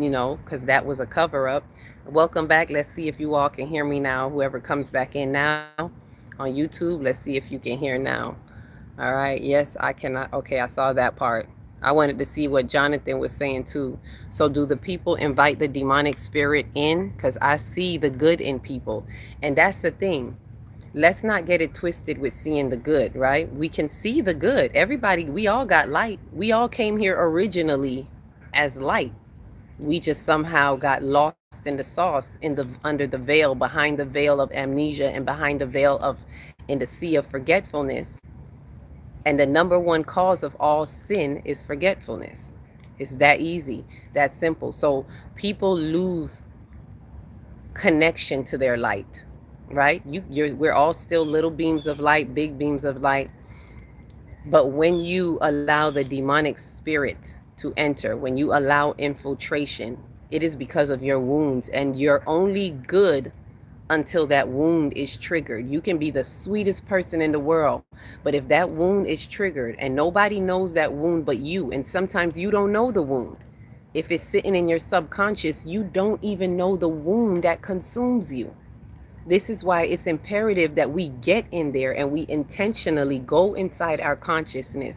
because that was a cover up. Welcome back. Let's see if you all can hear me now. Whoever comes back in now on YouTube, let's see if you can hear now. All right. Yes, I cannot. Okay, I saw that part. I wanted to see what Jonathan was saying too. So, do the people invite the demonic spirit in? Because I see the good in people. And that's the thing. Let's not get it twisted with seeing the good, right? We can see the good. Everybody, we all got light. We all came here originally as light. We just somehow got lost in the sauce, under the veil, behind the veil of amnesia, and behind the veil of in the sea of forgetfulness. And the number one cause of all sin is forgetfulness. It's that easy, that simple. So people lose connection to their light, right? We're all still little beams of light, big beams of light. But when you allow the demonic spirit to enter, when you allow infiltration, it is because of your wounds, and you're only good until that wound is triggered. You can be the sweetest person in the world, but if that wound is triggered and nobody knows that wound but you, and sometimes you don't know the wound, if it's sitting in your subconscious, you don't even know the wound that consumes you. This is why it's imperative that we get in there and we intentionally go inside our consciousness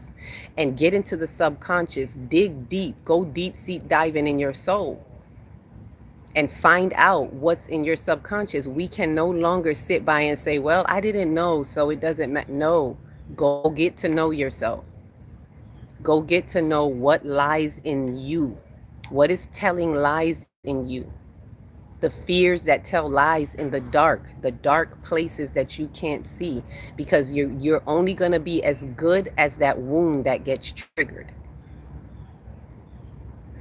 and get into the subconscious, dig deep, go deep sea diving in your soul and find out what's in your subconscious. We can no longer sit by and say, well, I didn't know, so it doesn't matter. No, go get to know yourself. Go get to know what lies in you, what is telling lies in you, the fears that tell lies in the dark places that you can't see, because you're only going to be as good as that wound that gets triggered.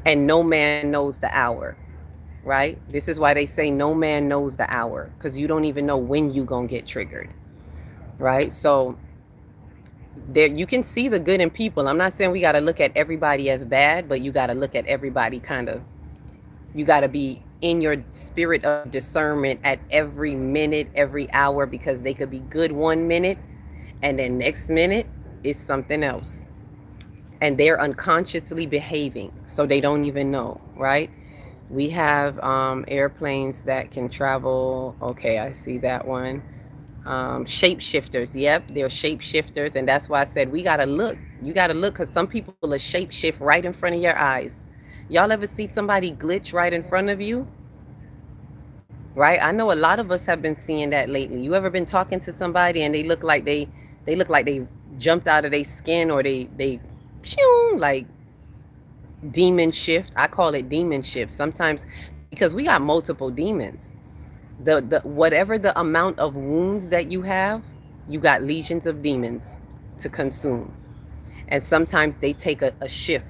And no man knows the hour, right? This is why they say no man knows the hour, because you don't even know when you gonna get triggered, right? So there, you can see the good in people. I'm not saying we got to look at everybody as bad, but you got to look at everybody kind of, you got to be in your spirit of discernment at every minute, every hour, because they could be good 1 minute and then next minute is something else. And they're unconsciously behaving, so they don't even know, right? We have airplanes that can travel. Okay, I see that one. Shapeshifters. Yep, they're shapeshifters, and that's why I said we gotta look. You gotta look, because some people will shapeshift right in front of your eyes. Y'all ever see somebody glitch right in front of you? Right? I know a lot of us have been seeing that lately. You ever been talking to somebody and they look like they jumped out of their skin, or they phew, like demon shift. I call it demon shift sometimes, because we got multiple demons. The whatever the amount of wounds that you have, you got legions of demons to consume. And sometimes they take a shift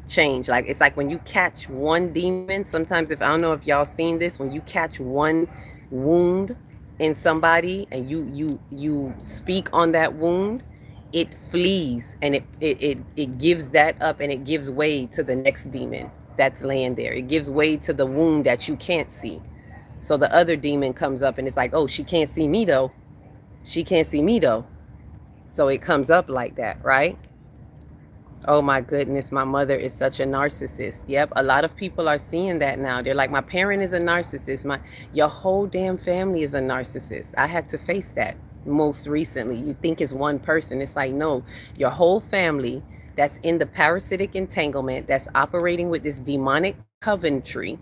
change. Like, it's like when you catch one demon, sometimes, if I don't know if y'all seen this, when you catch one wound in somebody and you speak on that wound, it flees, and it gives that up, and it gives way to the next demon that's laying there. It gives way to the wound that you can't see. So the other demon comes up and it's like, oh, she can't see me though. She can't see me though. So it comes up like that, right? Oh my goodness, my mother is such a narcissist. Yep, a lot of people are seeing that now. They're like, my parent is a narcissist. Your whole damn family is a narcissist. I had to face that most recently. You think it's one person. It's like, no, your whole family that's in the parasitic entanglement, that's operating with this demonic coventry,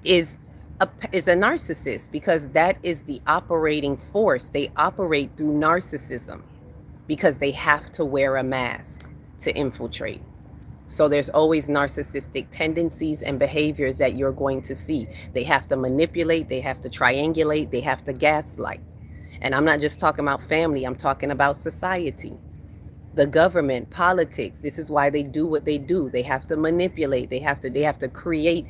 is a narcissist, because that is the operating force. They operate through narcissism because they have to wear a mask to infiltrate. So there's always narcissistic tendencies and behaviors that you're going to see. They have to manipulate, they have to triangulate, they have to gaslight. And I'm not just talking about family, I'm talking about society, the government, politics. This is why they do what they do. They have to manipulate, they have to create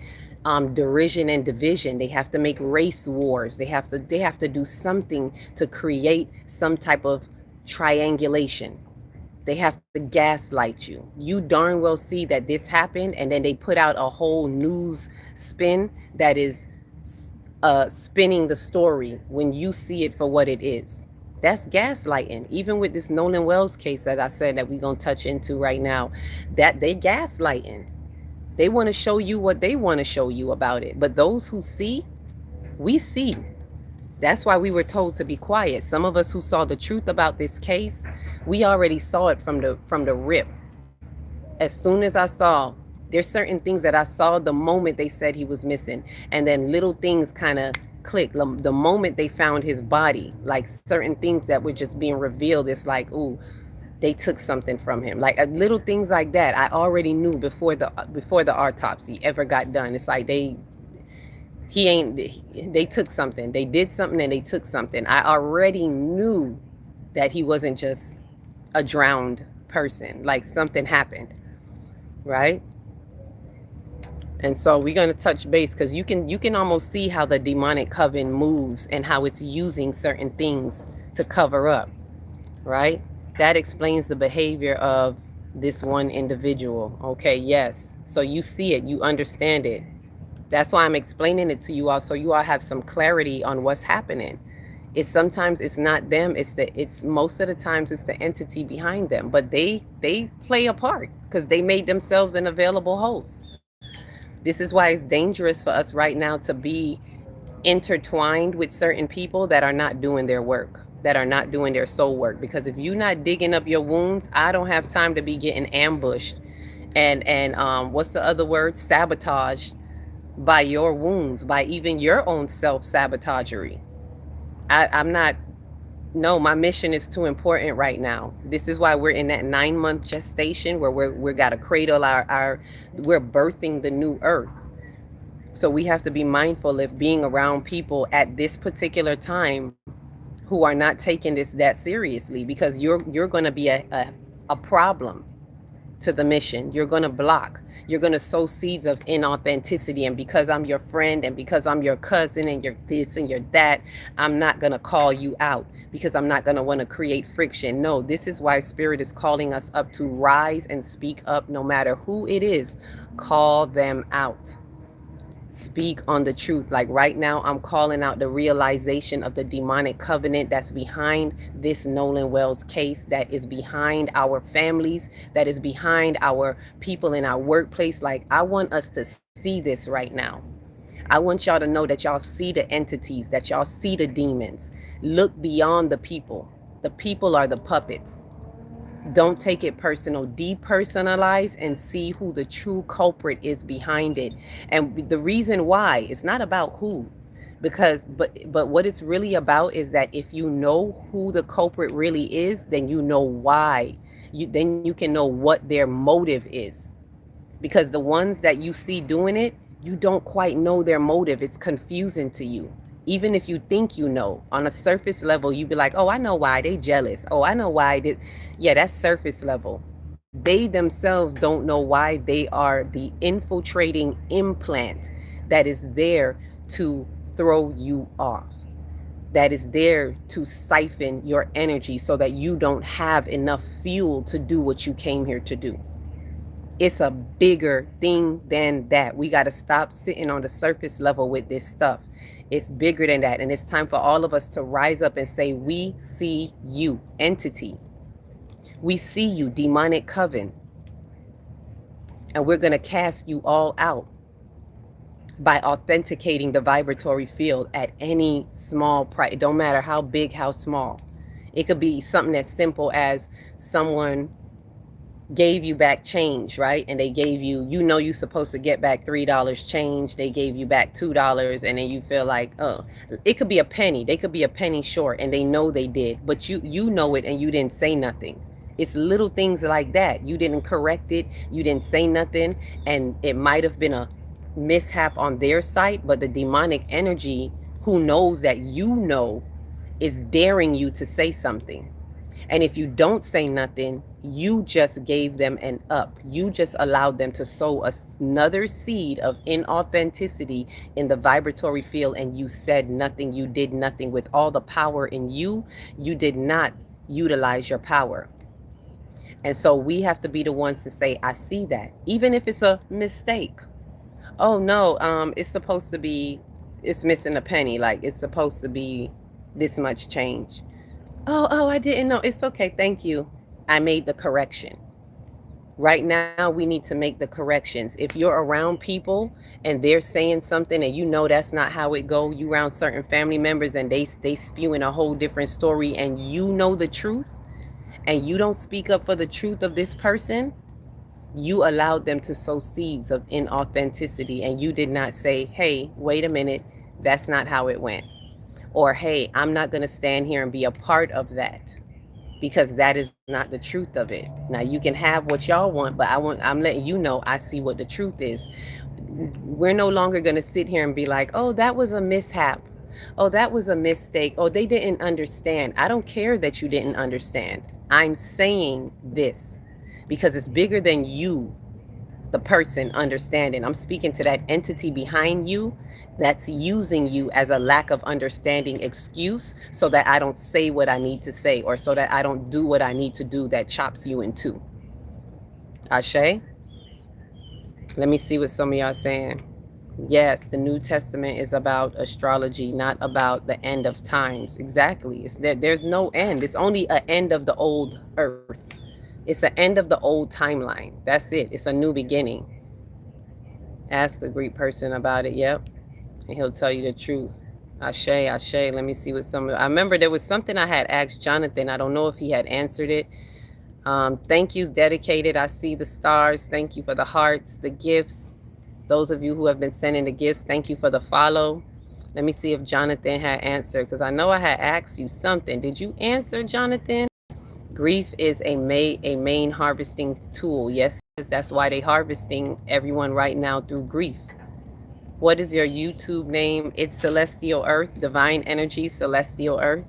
derision and division. They have to make race wars. They have to do something to create some type of triangulation. They have to gaslight you. You darn well see that this happened, and then they put out a whole news spin that is spinning the story when you see it for what it is. That's gaslighting. Even with this Nolan Wells case that I said that we're going to touch into right now, that they gaslighting. They want to show you what they want to show you about it. But those who see, we see. That's why we were told to be quiet. Some of us who saw the truth about this case, we already saw it from the rip. As soon as I saw, there's certain things that I saw the moment they said he was missing, and then little things kind of clicked. The moment they found his body, like certain things that were just being revealed, it's like, ooh, they took something from him. Like little things like that, I already knew before the autopsy ever got done. It's like they took something. They did something and they took something. I already knew that he wasn't just a drowned person. Like something happened, right? And so we're going to touch base because you can almost see how the demonic coven moves and how it's using certain things to cover up, right? That explains the behavior of this one individual. Okay, yes. So you see it, you understand it. That's why I'm explaining it to you all, so you all have some clarity on what's happening. It's sometimes it's not them, it's most of the times it's the entity behind them, but they play a part because they made themselves an available host. This is why it's dangerous for us right now to be intertwined with certain people that are not doing their work, that are not doing their soul work. Because if you're not digging up your wounds, I don't have time to be getting ambushed and what's the other word, sabotaged by your wounds, by even your own self-sabotagery. I'm not, no, my mission is too important right now. This is why we're in that 9-month gestation where we're got to cradle we're birthing the new earth. So we have to be mindful of being around people at this particular time who are not taking this that seriously, because you're going to be a problem to the mission. You're going to block. You're going to sow seeds of inauthenticity. And because I'm your friend and because I'm your cousin and you're this and you're that, I'm not going to call you out because I'm not going to want to create friction. No, this is why Spirit is calling us up to rise and speak up no matter who it is. Call them out. Speak on the truth. Like right now, I'm calling out the realization of the demonic covenant that's behind this Nolan Wells case, that is behind our families, that is behind our people in our workplace. Like, I want us to see this right now. I want y'all to know that y'all see the entities, that y'all see the demons. Look beyond the people. The people are the puppets. Don't take it personal. Depersonalize and see who the true culprit is behind it. And the reason why, it's not about who, because but what it's really about is that if you know who the culprit really is, then you know why. Then you can know what their motive is. Because the ones that you see doing it, you don't quite know their motive. It's confusing to you. Even if you think you know, on a surface level, you be like, oh, I know why they jealous. Oh, I know why they, yeah, that's surface level. They themselves don't know why they are the infiltrating implant that is there to throw you off, that is there to siphon your energy so that you don't have enough fuel to do what you came here to do. It's a bigger thing than that. We got to stop sitting on the surface level with this stuff. It's bigger than that. And it's time for all of us to rise up and say, we see you, entity. We see you, demonic coven. And we're going to cast you all out by authenticating the vibratory field at any small price. It don't matter how big, how small. It could be something as simple as someone gave you back change, right? And they gave you, you know, you're supposed to get back $3 change. They gave you back $2, and then you feel like, oh, it could be a penny. They could be a penny short, and they know they did, but you know it, and you didn't say nothing. It's little things like that. You didn't correct it. You didn't say nothing, and it might have been a mishap on their side, but the demonic energy, who knows that you know, is daring you to say something. And if you don't say nothing, you just gave them an up. You just allowed them to sow another seed of inauthenticity in the vibratory field, and you said nothing. You did nothing. With all the power in you, you did not utilize your power. And so we have to be the ones to say, I see that, even if it's a mistake. Oh no, it's supposed to be, it's missing a penny. Like, it's supposed to be this much change. Oh, I didn't know. It's okay. Thank you. I made the correction. Right now, we need to make the corrections. If you're around people and they're saying something and you know that's not how it go, you around certain family members and they spewing a whole different story, and you know the truth and you don't speak up for the truth of this person, you allowed them to sow seeds of inauthenticity, and you did not say, hey, wait a minute, that's not how it went. Or, hey, I'm not going to stand here and be a part of that, because that is not the truth of it. Now you can have what y'all want, but I'm letting you know I see what the truth is. We're no longer going to sit here and be like, oh, that was a mishap. Oh, that was a mistake. Oh, they didn't understand. I don't care that you didn't understand. I'm saying this because it's bigger than you, the person, understanding. I'm speaking to that entity behind you that's using you as a lack of understanding excuse so that I don't say what I need to say, or so that I don't do what I need to do, that chops you in two. Ashe? Let me see what some of y'all are saying. Yes, the New Testament is about astrology, not about the end of times. Exactly. There's no end. It's only an end of the old earth. It's an end of the old timeline. That's it. It's a new beginning. Ask a Greek person about it. Yep. And he'll tell you the truth. Ashe, Ashe. Let me see what I remember there was something I had asked Jonathan. I don't know if he had answered it. Thank you, dedicated. I see the stars. Thank you for the hearts, the gifts. Those of you who have been sending the gifts, thank you for the follow. Let me see if Jonathan had answered, because I know I had asked you something. Did you answer, Jonathan? Grief is a main harvesting tool. Yes, that's why they harvesting everyone right now through grief. What is your YouTube name? It's Celestial Earth, Divine Energy, Celestial Earth.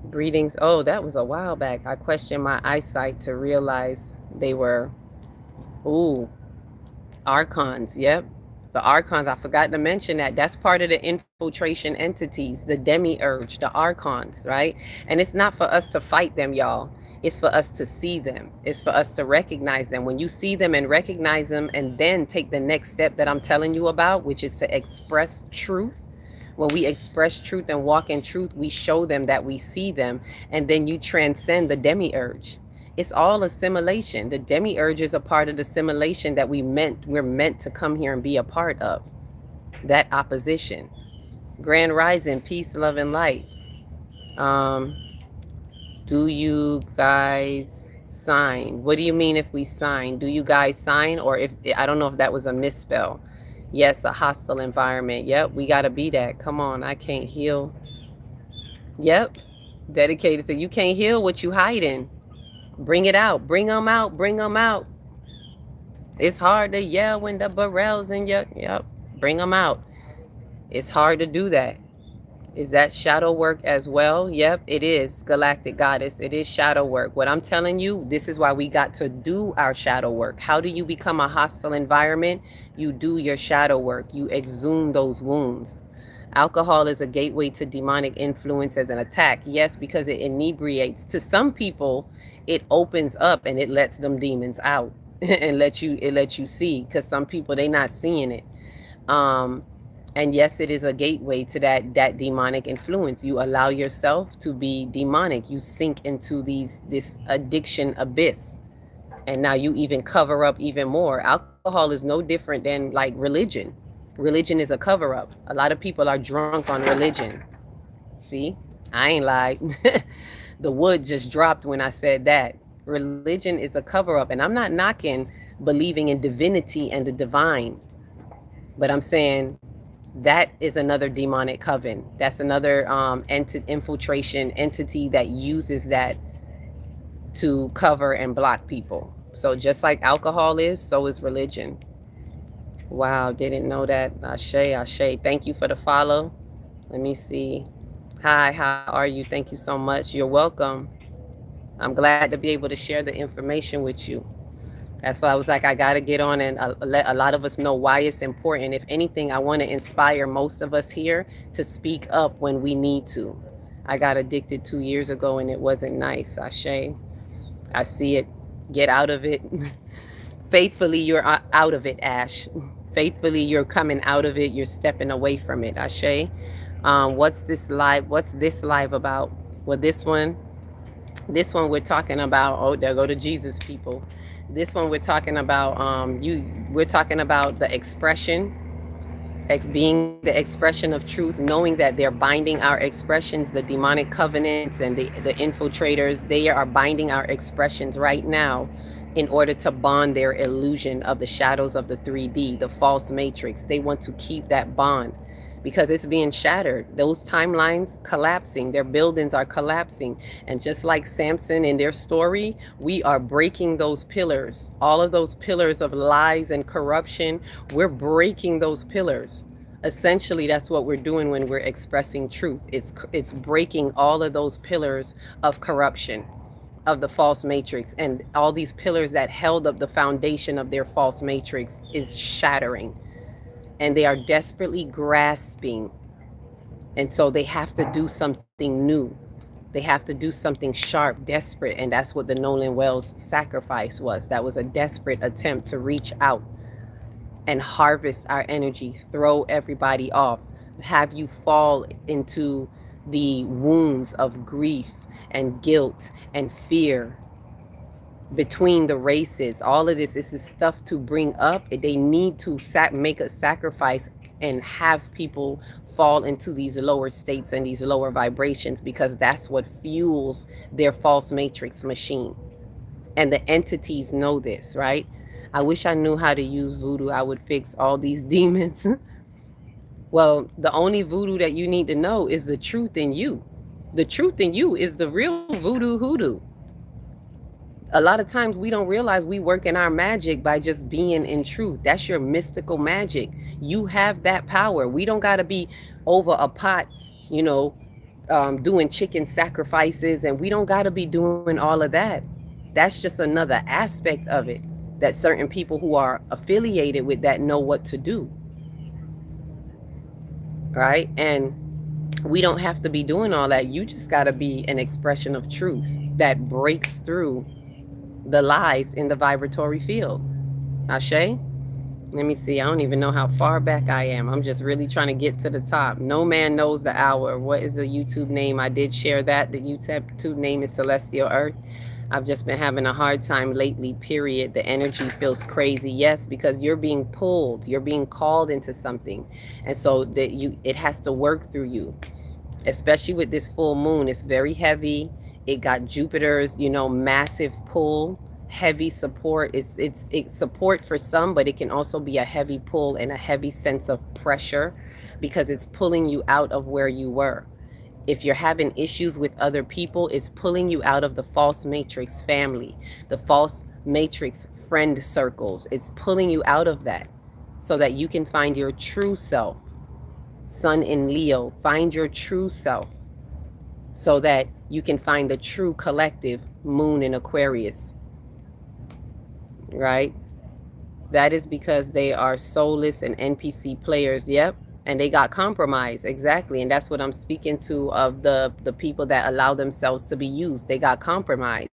Greetings. Oh, that was a while back. I questioned my eyesight to realize they were, ooh, archons. Yep. The archons, I forgot to mention that. That's part of the infiltration entities, the demiurge, the archons, right? And it's not for us to fight them, y'all. It's for us to see them. It's for us to recognize them. When you see them and recognize them, and then take the next step that I'm telling you about, which is to express truth. When we express truth and walk in truth, we show them that we see them, and then you transcend the demiurge. It's all assimilation. The demiurge is a part of the assimilation that we're meant to come here and be a part of. That opposition. Grand Rising, peace, love, and light. Do you guys sign? What do you mean if we sign? Do you guys sign? Or if, I don't know if that was a misspell. Yes, a hostile environment. Yep, we got to be that. Come on, I can't heal. Yep, dedicated to you can't heal what you hiding. Bring it out. Bring them out. Bring them out. It's hard to yell when the barrel's in your... Yep. Bring them out. It's hard to do that. Is that shadow work as well? Yep, it is. Galactic Goddess. It is shadow work. What I'm telling you, this is why we got to do our shadow work. How do you become a hostile environment? You do your shadow work. You exhume those wounds. Alcohol is a gateway to demonic influence as an attack. Yes, because it inebriates. To some people, it opens up and it lets them demons out and it lets you see, because some people, they not seeing it. And yes, it is a gateway to that demonic influence. You allow yourself to be demonic. You sink into this addiction abyss. And now you even cover up even more. Alcohol is no different than like religion. Religion is a cover up. A lot of people are drunk on religion. See, I ain't lied. The wood just dropped when I said that. Religion is a cover up. And I'm not knocking believing in divinity and the divine, but I'm saying that is another demonic coven. That's another infiltration entity that uses that to cover and block people. So just like alcohol is, so is religion. Wow, didn't know that. Ashe, Ashe. Thank you for the follow. Let me see. Hi, how are you? Thank you so much. You're welcome. I'm glad to be able to share the information with you. That's why I was like, I got to get on and let a lot of us know why it's important. If anything, I want to inspire most of us here to speak up when we need to. I got addicted 2 years ago and it wasn't nice. Ashe. I see it. Get out of it. Faithfully, you're out of it, Ash. Faithfully, you're coming out of it. You're stepping away from it. Ashe. What's this live about? Well, this one, This one we're talking about, oh, there go to Jesus people. This one we're talking about, we're talking about the expression, being the expression of truth, knowing that they're binding our expressions, the demonic covenants and the infiltrators, they are binding our expressions right now in order to bond their illusion of the shadows of the 3D, the false matrix. They want to keep that bond because it's being shattered. Those timelines collapsing, their buildings are collapsing. And just like Samson in their story, we are breaking those pillars. All of those pillars of lies and corruption, we're breaking those pillars. Essentially, that's what we're doing when we're expressing truth. It's breaking all of those pillars of corruption, of the false matrix, and all these pillars that held up the foundation of their false matrix is shattering, and they are desperately grasping. And so they have to do something new. They have to do something sharp, desperate, and that's what the Nolan Wells sacrifice was. That was a desperate attempt to reach out and harvest our energy, throw everybody off, have you fall into the wounds of grief and guilt and fear between the races. All of this is stuff to bring up. They need to make a sacrifice and have people fall into these lower states and these lower vibrations, because that's what fuels their false matrix machine. And the entities know this, right? I wish I knew how to use voodoo. I would fix all these demons. Well, the only voodoo that you need to know is the truth in you. The truth in you is the real voodoo hoodoo. A lot of times we don't realize we work in our magic by just being in truth. That's your mystical magic. You have that power. We don't got to be over a pot, you know, doing chicken sacrifices, and we don't got to be doing all of that. That's just another aspect of it that certain people who are affiliated with that know what to do. Right? And we don't have to be doing all that. You just got to be an expression of truth that breaks through the lies in the vibratory field. Ashe? Let me see. I don't even know how far back I am. I'm just really trying to get to the top. No man knows the hour. What is the YouTube name? I did share that. The YouTube name is Celestial Earth. I've just been having a hard time lately, period. The energy feels crazy. Yes, because you're being pulled. You're being called into something. And so that it has to work through you. Especially with this full moon. It's very heavy. It got Jupiter's, massive pull, heavy support. It's support for some, but it can also be a heavy pull and a heavy sense of pressure, because it's pulling you out of where you were. If you're having issues with other people, it's pulling you out of the false matrix family, the false matrix friend circles. It's pulling you out of that so that you can find your true self. Sun in Leo, find your true self so that you can find the true collective. Moon in Aquarius, right? That is because they are soulless and NPC players. Yep. And they got compromised. Exactly. And that's what I'm speaking to, of the people that allow themselves to be used. They got compromised.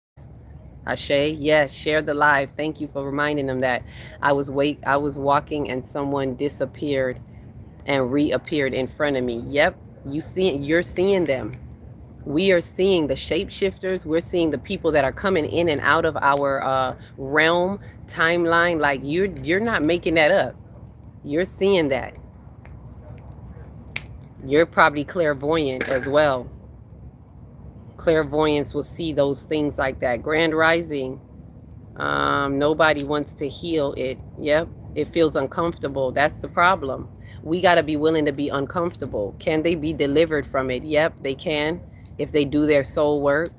Ashe, yes, share the live. Thank you for reminding them that. I was walking and someone disappeared and reappeared in front of me. Yep, you're seeing them. We are seeing the shapeshifters. We're seeing the people that are coming in and out of our realm timeline. Like you're not making that up. You're seeing that. You're probably clairvoyant as well. Clairvoyance will see those things like that. Grand rising. Nobody wants to heal it. Yep. It feels uncomfortable. That's the problem. We got to be willing to be uncomfortable. Can they be delivered from it? Yep, they can. If they do their soul work.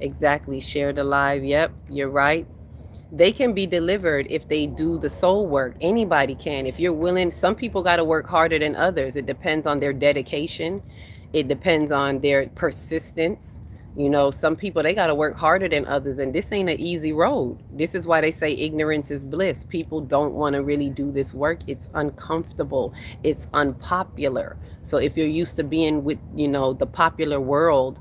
Exactly. Share the live. Yep, you're right. They can be delivered if they do the soul work. Anybody can. If you're willing. Some people got to work harder than others. It depends on their dedication. It depends on their persistence. Some people, they got to work harder than others. And this ain't an easy road. This is why they say ignorance is bliss. People don't want to really do this work. It's uncomfortable. It's unpopular. So if you're used to being with, the popular world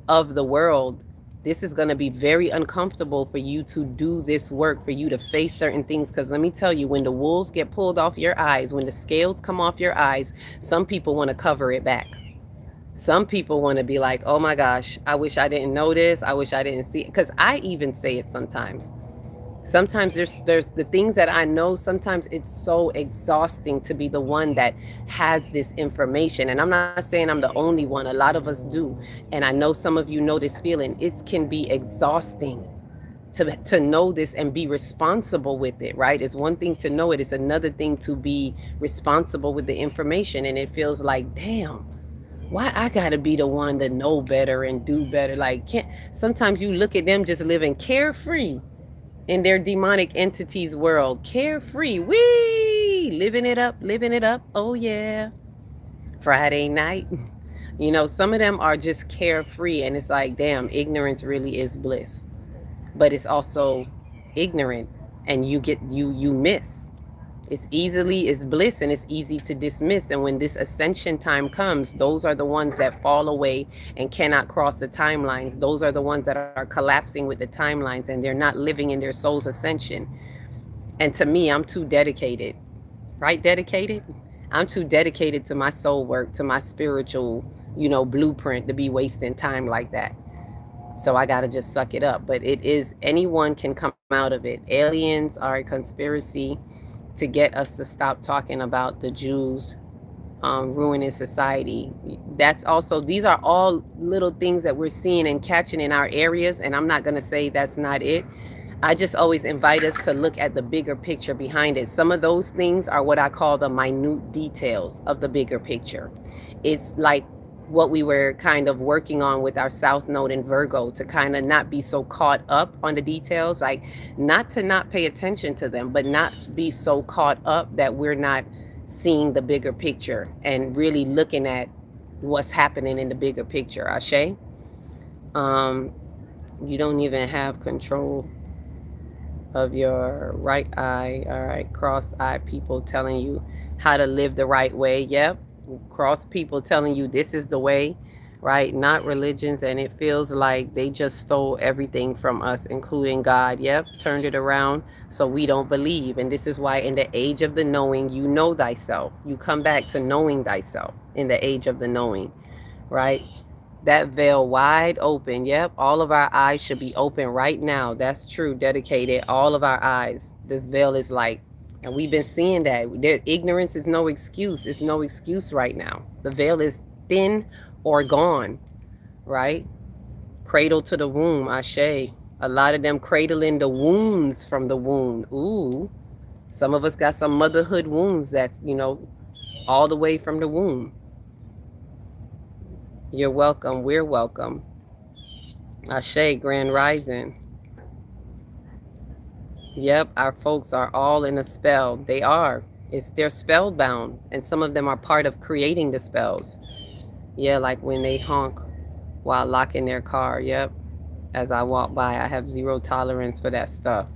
of the world, this is going to be very uncomfortable for you to do this work, for you to face certain things. Because let me tell you, when the wolves get pulled off your eyes, when the scales come off your eyes, some people want to cover it back. Some people want to be like, oh my gosh, I wish I didn't know this. I wish I didn't see it. Because I even say it sometimes. Sometimes there's the things that I know. Sometimes it's so exhausting to be the one that has this information. And I'm not saying I'm the only one. A lot of us do. And I know some of you know this feeling. It can be exhausting to know this and be responsible with it, right? It's one thing to know it, it's another thing to be responsible with the information. And it feels like, damn, why I gotta be the one to know better and do better? Like, can't sometimes you look at them just living carefree in their demonic entities world, carefree, wee, living it up. Oh yeah, Friday night. You know, some of them are just carefree, and it's like, damn, ignorance really is bliss, but it's also ignorant, and you miss. It's bliss, and it's easy to dismiss. And when this ascension time comes, those are the ones that fall away and cannot cross the timelines. Those are the ones that are collapsing with the timelines, and they're not living in their soul's ascension. And to me, I'm too dedicated, right? Dedicated. I'm too dedicated to my soul work, to my spiritual, blueprint, to be wasting time like that. So I got to just suck it up. But it is, anyone can come out of it. Aliens are a conspiracy to get us to stop talking about the Jews ruining society. That's also, these are all little things that we're seeing and catching in our areas. And I'm not going to say that's not it. I just always invite us to look at the bigger picture behind it. Some of those things are what I call the minute details of the bigger picture. It's like what we were kind of working on with our South Node in Virgo, to kind of not be so caught up on the details, like not to not pay attention to them, but not be so caught up that we're not seeing the bigger picture and really looking at what's happening in the bigger picture. Ashe? You don't even have control of your right eye. All right, cross-eyed people telling you how to live the right way. Yep, cross people telling you this is the way, right? Not religions. And it feels like they just stole everything from us, including God. Yep, turned it around so we don't believe. And this is why in the age of the knowing, you know thyself. You come back to knowing thyself in the age of the knowing, right? That veil wide open. Yep, all of our eyes should be open right now. That's true. Dedicated. All of our eyes. This veil is like, and we've been seeing that. Their ignorance is no excuse. It's no excuse right now. The veil is thin or gone, right? Cradle to the womb, Ashe. A lot of them cradling the wounds from the womb. Ooh. Some of us got some motherhood wounds that's, all the way from the womb. You're welcome. We're welcome. Ashe, Grand Rising. Yep, our folks are all in a spell. They are. They're spellbound. And some of them are part of creating the spells. Yeah, like when they honk while locking their car. Yep. As I walk by, I have zero tolerance for that stuff.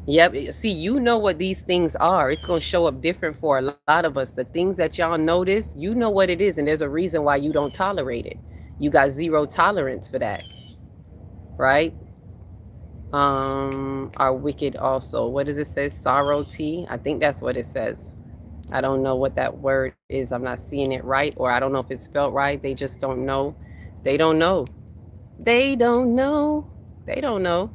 Yep. See, you know what these things are. It's going to show up different for a lot of us. The things that y'all notice, you know what it is. And there's a reason why you don't tolerate it. You got zero tolerance for that. Right? Are wicked also. What does it say? Sorrow tea? I think that's what it says. I don't know what that word is. I'm not seeing it right. Or I don't know if it's spelled right. They just don't know. They don't know. They don't know. They don't know.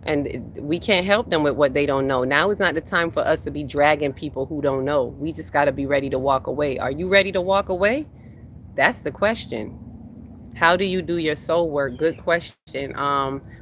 And we can't help them with what they don't know. Now is not the time for us to be dragging people who don't know. We just got to be ready to walk away. Are you ready to walk away? That's the question. How do you do your soul work? Good question.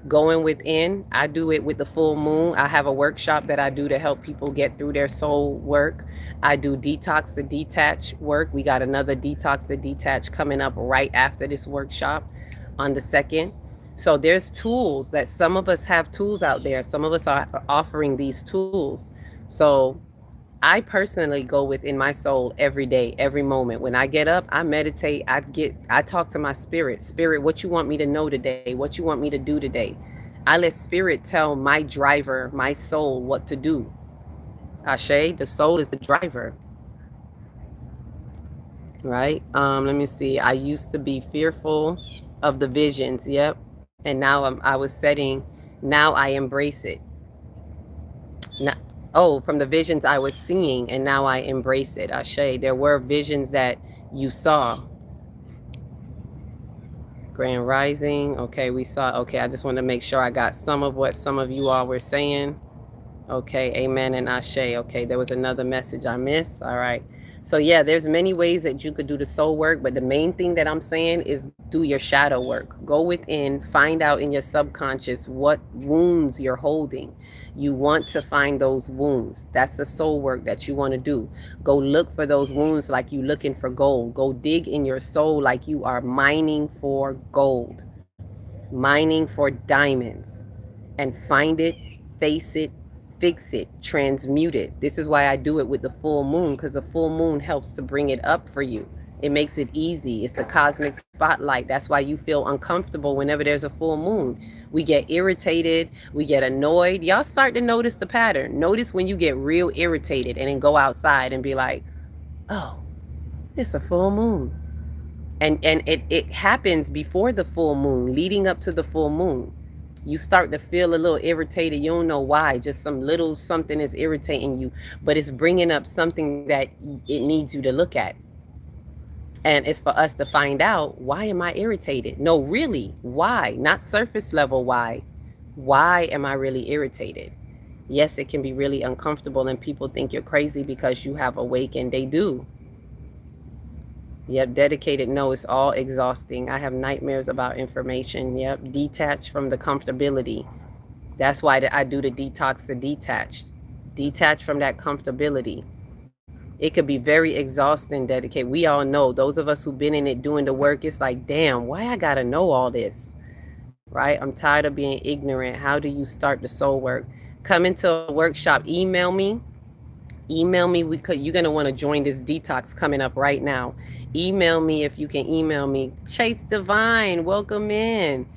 Going within, I do it with the full moon. I have a workshop that I do to help people get through their soul work. I do detox to detach work. We got another detox to detach coming up right after this workshop on the 2nd. So there's tools that some of us have tools out there. Some of us are offering these tools. So I personally go within my soul every day, every moment. When I get up, I meditate. I talk to my spirit. Spirit, what you want me to know today? What you want me to do today? I let spirit tell my driver, my soul, what to do. Ashe, the soul is the driver. Right? Let me see. I used to be fearful of the visions. Yep. And now I was setting, now I embrace it. Now, from the visions I was seeing, and now I embrace it. Ashe, there were visions that you saw, Grand Rising. Okay, we saw. Okay, I just want to make sure I got some of what some of you all were saying. Okay, amen and ashe. Okay, there was another message I missed. All right. So yeah, there's many ways that you could do the soul work, but the main thing that I'm saying is do your shadow work. Go within, find out in your subconscious what wounds you're holding. You want to find those wounds. That's the soul work that you want to do. Go look for those wounds like you looking for gold. Go dig in your soul like you are mining for gold, mining for diamonds, and find it, face it, fix it, transmute it. This is why I do it with the full moon, because the full moon helps to bring it up for you. It makes it easy. It's the cosmic spotlight. That's why you feel uncomfortable whenever there's a full moon. We get irritated. We get annoyed. Y'all start to notice the pattern. Notice when you get real irritated and then go outside and be like, oh, it's a full moon. And it happens before the full moon, leading up to the full moon. You start to feel a little irritated. You don't know why. Just some little something is irritating you, but it's bringing up something that it needs you to look at. And it's for us to find out, why am I irritated? No, really, why? Not surface level why. Why am I really irritated? Yes, it can be really uncomfortable and people think you're crazy because you have awakened. They do. Yep, dedicated. No, it's all exhausting. I have nightmares about information. Yep, detached from the comfortability. That's why I do the detox, the detached. Detach from that comfortability. It could be very exhausting, dedicated. We all know, those of us who've been in it doing the work, it's like, damn, why I gotta know all this? Right? I'm tired of being ignorant. How do you start the soul work? Come into a workshop, email me. Email me. You're going to want to join this detox coming up right now. Email me if you can email me. Chase Divine, welcome in.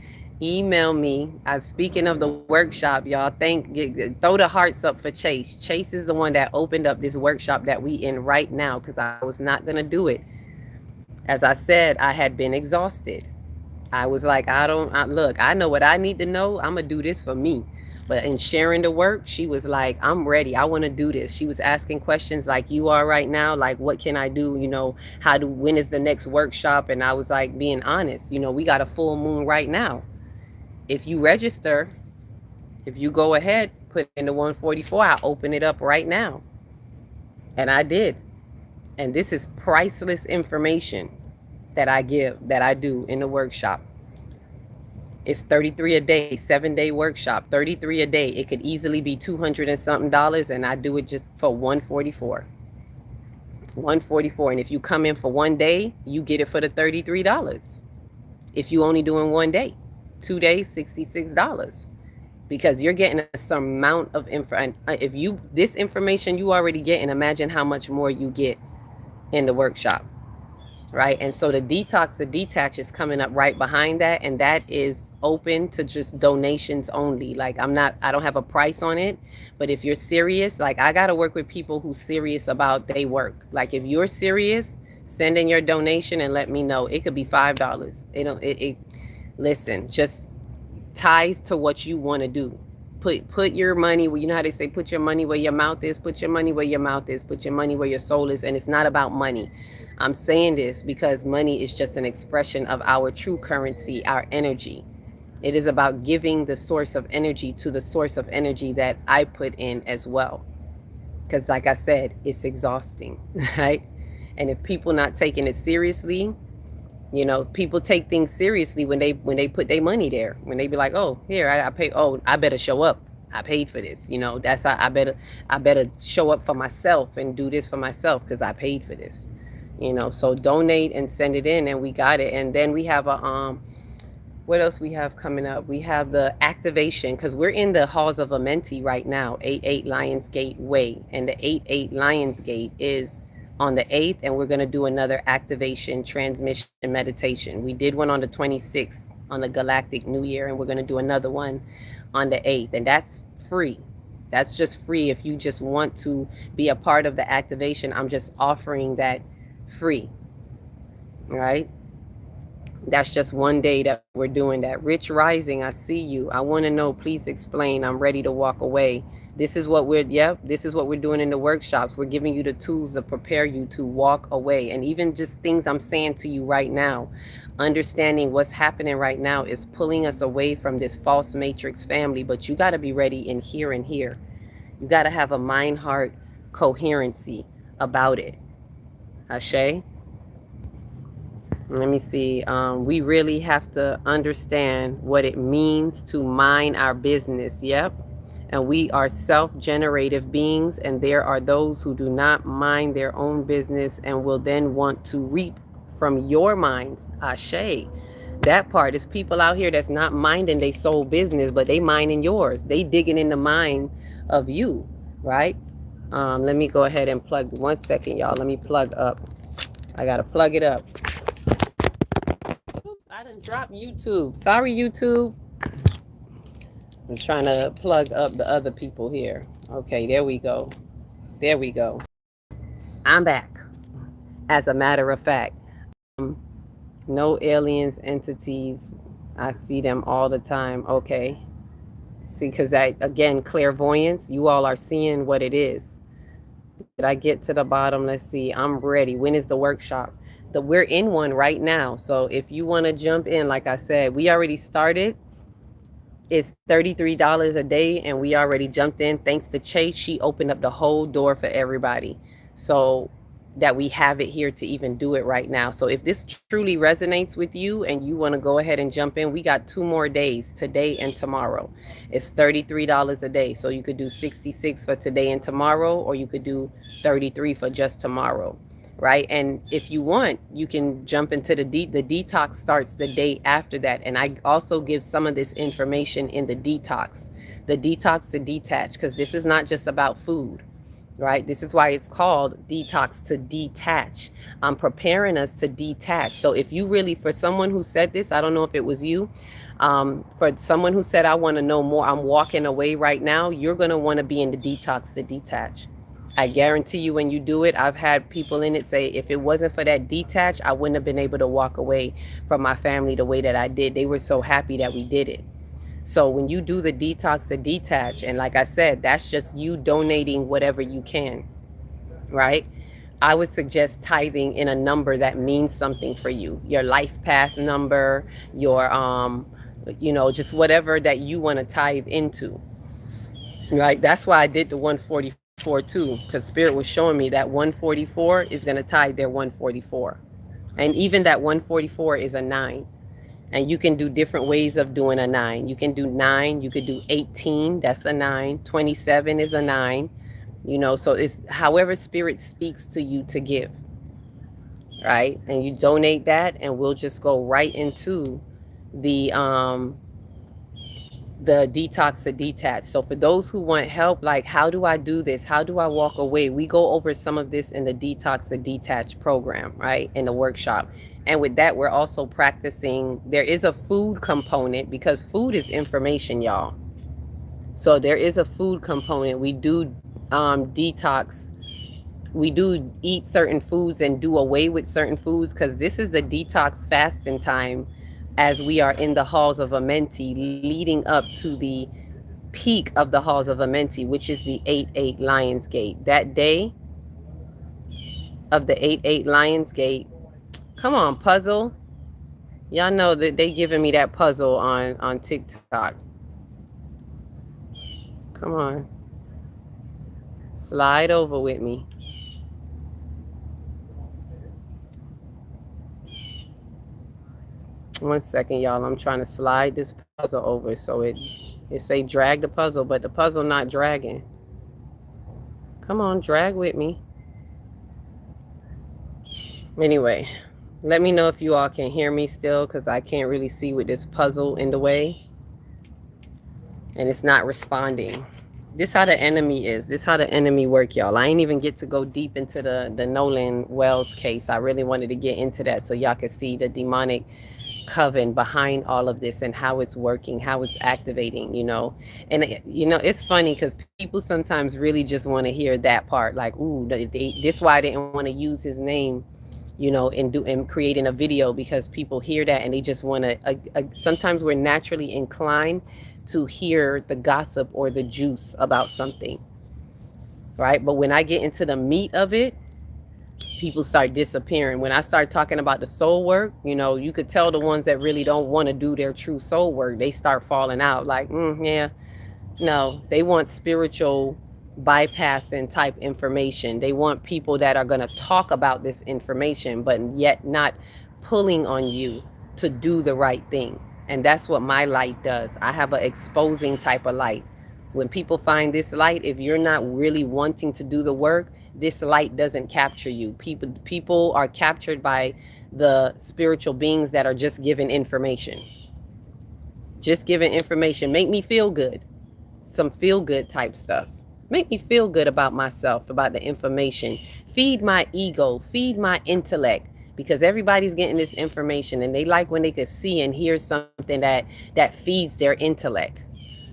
Email me. Speaking of the workshop, y'all, throw the hearts up for Chase. Chase is the one that opened up this workshop that we in right now, because I was not going to do it. As I said, I had been exhausted. I was like, look, I know what I need to know. I'm going to do this for me. But in sharing the work, she was like, I'm ready. I want to do this. She was asking questions like you are right now. Like, what can I do? You know, when is the next workshop? And I was like, being honest, you know, we got a full moon right now. If you register, if you go ahead, put in the 144, I'll open it up right now. And I did. And this is priceless information that I do in the workshop. It's $33 a day, 7-day workshop, $33 a day. It could easily be $200 and something, and I do it just for $144. $144. And if you come in for 1 day, you get it for the $33. If you only doing 1 day, 2 days, $66. Because you're getting some amount of info. And if this information you already get, and imagine how much more you get in the workshop. Right? And so the detox, the detach is coming up right behind that, and that is open to just donations only. Like, I don't have a price on it, but if you're serious, like, I got to work with people who's serious about their work. Like, if you're serious, send in your donation and let me know. It could be $5. Listen, just tithe to what you want to do. Put your money where, you know how they say, put your money where your mouth is. Put your money where your mouth is. Put your money where your soul is. And it's not about money. I'm saying this because money is just an expression of our true currency, our energy. It is about giving the source of energy to the source of energy that I put in as well. Because like I said, it's exhausting, right? And if people not taking it seriously, you know, people take things seriously when they put their money there. When they be like, oh, here, I pay. Oh, I better show up. I paid for this. You know, that's how I better show up for myself and do this for myself because I paid for this. You know, so donate and send it in, and we got it. And then we have what else we have coming up? We have the activation, because we're in the halls of Amenti right now, 88 Lionsgate Way, and the 88 Lionsgate is on the 8th, and we're going to do another activation transmission meditation. We did one on the 26th on the Galactic New Year, and we're going to do another one on the 8th, and that's free. That's just free. If you just want to be a part of the activation, I'm just offering that free, right? That's just 1 day that we're doing that. Rich Rising, I see you. I want to know, please explain. I'm ready to walk away. This is what this is what we're doing in the workshops. We're giving you the tools to prepare you to walk away. And even just things I'm saying to you right now, understanding what's happening right now is pulling us away from this false matrix family. But you got to be ready in here and here. You got to have a mind heart coherency about it. Ashe? Let me see. We really have to understand what it means to mind our business. Yep. And we are self-generative beings, and there are those who do not mind their own business and will then want to reap from your minds. Ashe. That part is people out here that's not minding their soul business, but they minding yours. They digging in the mind of you, right? Let me go ahead and plug. 1 second, y'all. Let me plug up. I gotta plug it up. I done dropped YouTube. Sorry, YouTube. I'm trying to plug up the other people here. Okay, there we go. There we go. I'm back. As a matter of fact, no aliens, entities. I see them all the time. Okay. See, because again, clairvoyance, you all are seeing what it is. Did I get to the bottom? Let's see. I'm ready. When is the workshop? We're in one right now. So if you want to jump in, like I said, we already started. It's $33 a day, and we already jumped in. Thanks to Chase, she opened up the whole door for everybody, so that we have it here to even do it right now. So if this truly resonates with you and you want to go ahead and jump in, we got 2 more days, today and tomorrow. It's $33 a day, so you could do 66 for today and tomorrow, or you could do 33 for just tomorrow. Right? And if you want, you can jump into the detox starts the day after that. And I also give some of this information in the detox to detach, because this is not just about food, right? This is why it's called detox to detach. I'm preparing us to detach. So if you really, for someone who said this, I don't know if it was you, for someone who said, I want to know more, I'm walking away right now, you're going to want to be in the detox to detach. I guarantee you when you do it, I've had people in it say, if it wasn't for that detach, I wouldn't have been able to walk away from my family the way that I did. They were so happy that we did it. So when you do the detox to detach, and like I said, that's just you donating whatever you can, right? I would suggest tithing in a number that means something for you. Your life path number, your, just whatever that you want to tithe into, right? That's why I did the 144 too, because Spirit was showing me that 144 is going to tithe their 144. And even that 144 is a 9. And you can do different ways of doing a 9. You can do 9, you could do 18, that's a 9. 27 is a 9. So it's however Spirit speaks to you to give, right? And you donate that, and we'll just go right into the detox to detach. So for those who want help, like, how do I do this? How do I walk away? We go over some of this in the detox to detach program, right? In the workshop. And with that, we're also practicing. There is a food component, because food is information, y'all. So there is a food component. We do detox. We do eat certain foods and do away with certain foods, because this is a detox fasting time, as we are in the halls of Amenti, leading up to the peak of the halls of Amenti, which is the 8-8 Lions Gate. That day of the 8-8 Lions Gate, come on, puzzle. Y'all know that they giving me that puzzle on TikTok. Come on. Slide over with me. One second, y'all. I'm trying to slide this puzzle over, so it say drag the puzzle, but the puzzle not dragging. Come on, drag with me. Anyway, let me know if you all can hear me still, because I can't really see with this puzzle in the way, and it's not responding. This how the enemy is. This how the enemy work, y'all. I ain't even get to go deep into the Nolan Wells case. I really wanted to get into that so y'all could see the demonic coven behind all of this and how it's working, how it's activating, And it's funny because people sometimes really just want to hear that part, like, ooh, this why I didn't want to use his name, and creating a video, because people hear that and they just want to. Sometimes we're naturally inclined to hear the gossip or the juice about something, right? But when I get into the meat of it, people start disappearing. When I start talking about the soul work, you know, you could tell the ones that really don't want to do their true soul work, they start falling out like, yeah, no, they want spiritual bypassing type information. They want people that are going to talk about this information, but yet not pulling on you to do the right thing. And that's what my light does. I have an exposing type of light. When people find this light, if you're not really wanting to do the work, this light doesn't capture you. People are captured by the spiritual beings that are just giving information. Just giving information. Make me feel good. Some feel good type stuff. Make me feel good about myself, about the information. Feed my ego, feed my intellect, because everybody's getting this information and they like when they could see and hear something that feeds their intellect.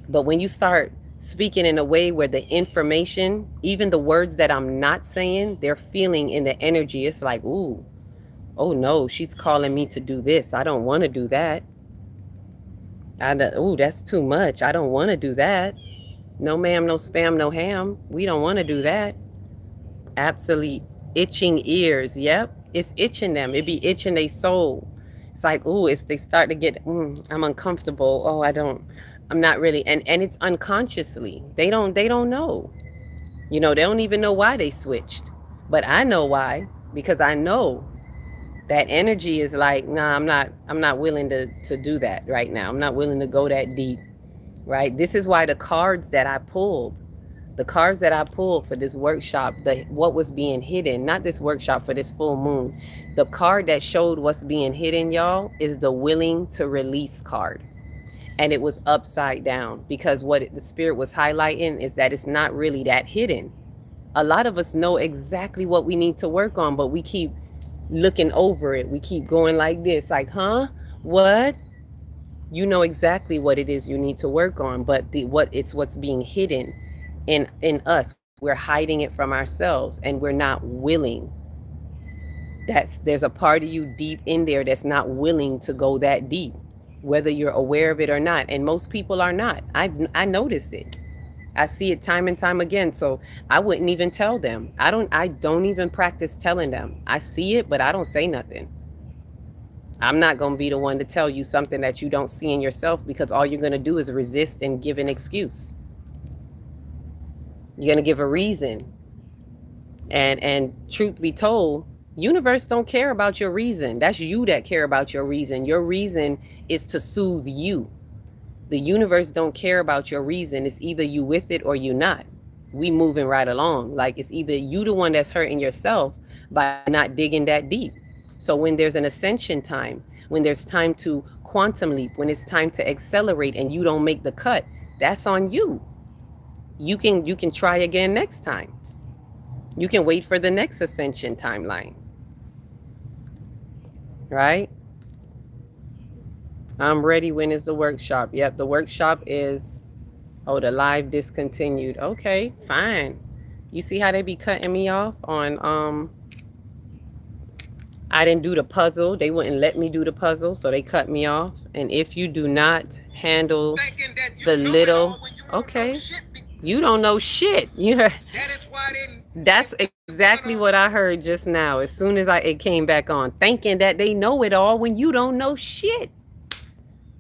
But when you start speaking in a way where the information, even the words that I'm not saying, they're feeling in the energy, it's like, ooh, oh no, she's calling me to do this. I don't want to do that. Oh, that's too much. I don't want to do that. No ma'am, no spam, no ham. We don't want to do that. Absolutely itching ears. Yep, it's itching them. It be itching their soul. It's like, ooh, they start to get, I'm uncomfortable. Oh, I'm not really. And it's unconsciously. They don't know. You know, they don't even know why they switched. But I know why, because I know that energy is like, nah, I'm not willing to do that right now. I'm not willing to go that deep. Right? This is why the cards that I pulled for this workshop, what was being hidden, not this workshop, for this full moon, the card that showed what's being hidden, y'all, is the willing to release card. And it was upside down, because what the spirit was highlighting is that it's not really that hidden. A lot of us know exactly what we need to work on, but we keep looking over it. We keep going like this, like, huh? What? You know exactly what it is you need to work on, but what's being hidden in us. We're hiding it from ourselves, and we're not willing. There's a part of you deep in there that's not willing to go that deep, whether you're aware of it or not. And most people are not. I noticed it. I see it time and time again. So I wouldn't even tell them. I don't even practice telling them. I see it, but I don't say nothing. I'm not going to be the one to tell you something that you don't see in yourself, because all you're going to do is resist and give an excuse. You're going to give a reason. And truth be told, universe don't care about your reason. That's you that care about your reason. Your reason is to soothe you. The universe don't care about your reason. It's either you with it or you not. We moving right along. Like, it's either you the one that's hurting yourself by not digging that deep. So when there's an ascension time, when there's time to quantum leap, when it's time to accelerate and you don't make the cut, that's on you. You can try again next time. You can wait for the next ascension timeline. Right? I'm ready. When is the workshop? Yep, the workshop is, oh, the live discontinued. Okay, fine. You see how they be cutting me off on I didn't do the puzzle. They wouldn't let me do the puzzle, so they cut me off. And if you do not handle the little, okay, you don't know shit. That's exactly what I heard just now. As soon as it came back on, thinking that they know it all when you don't know shit.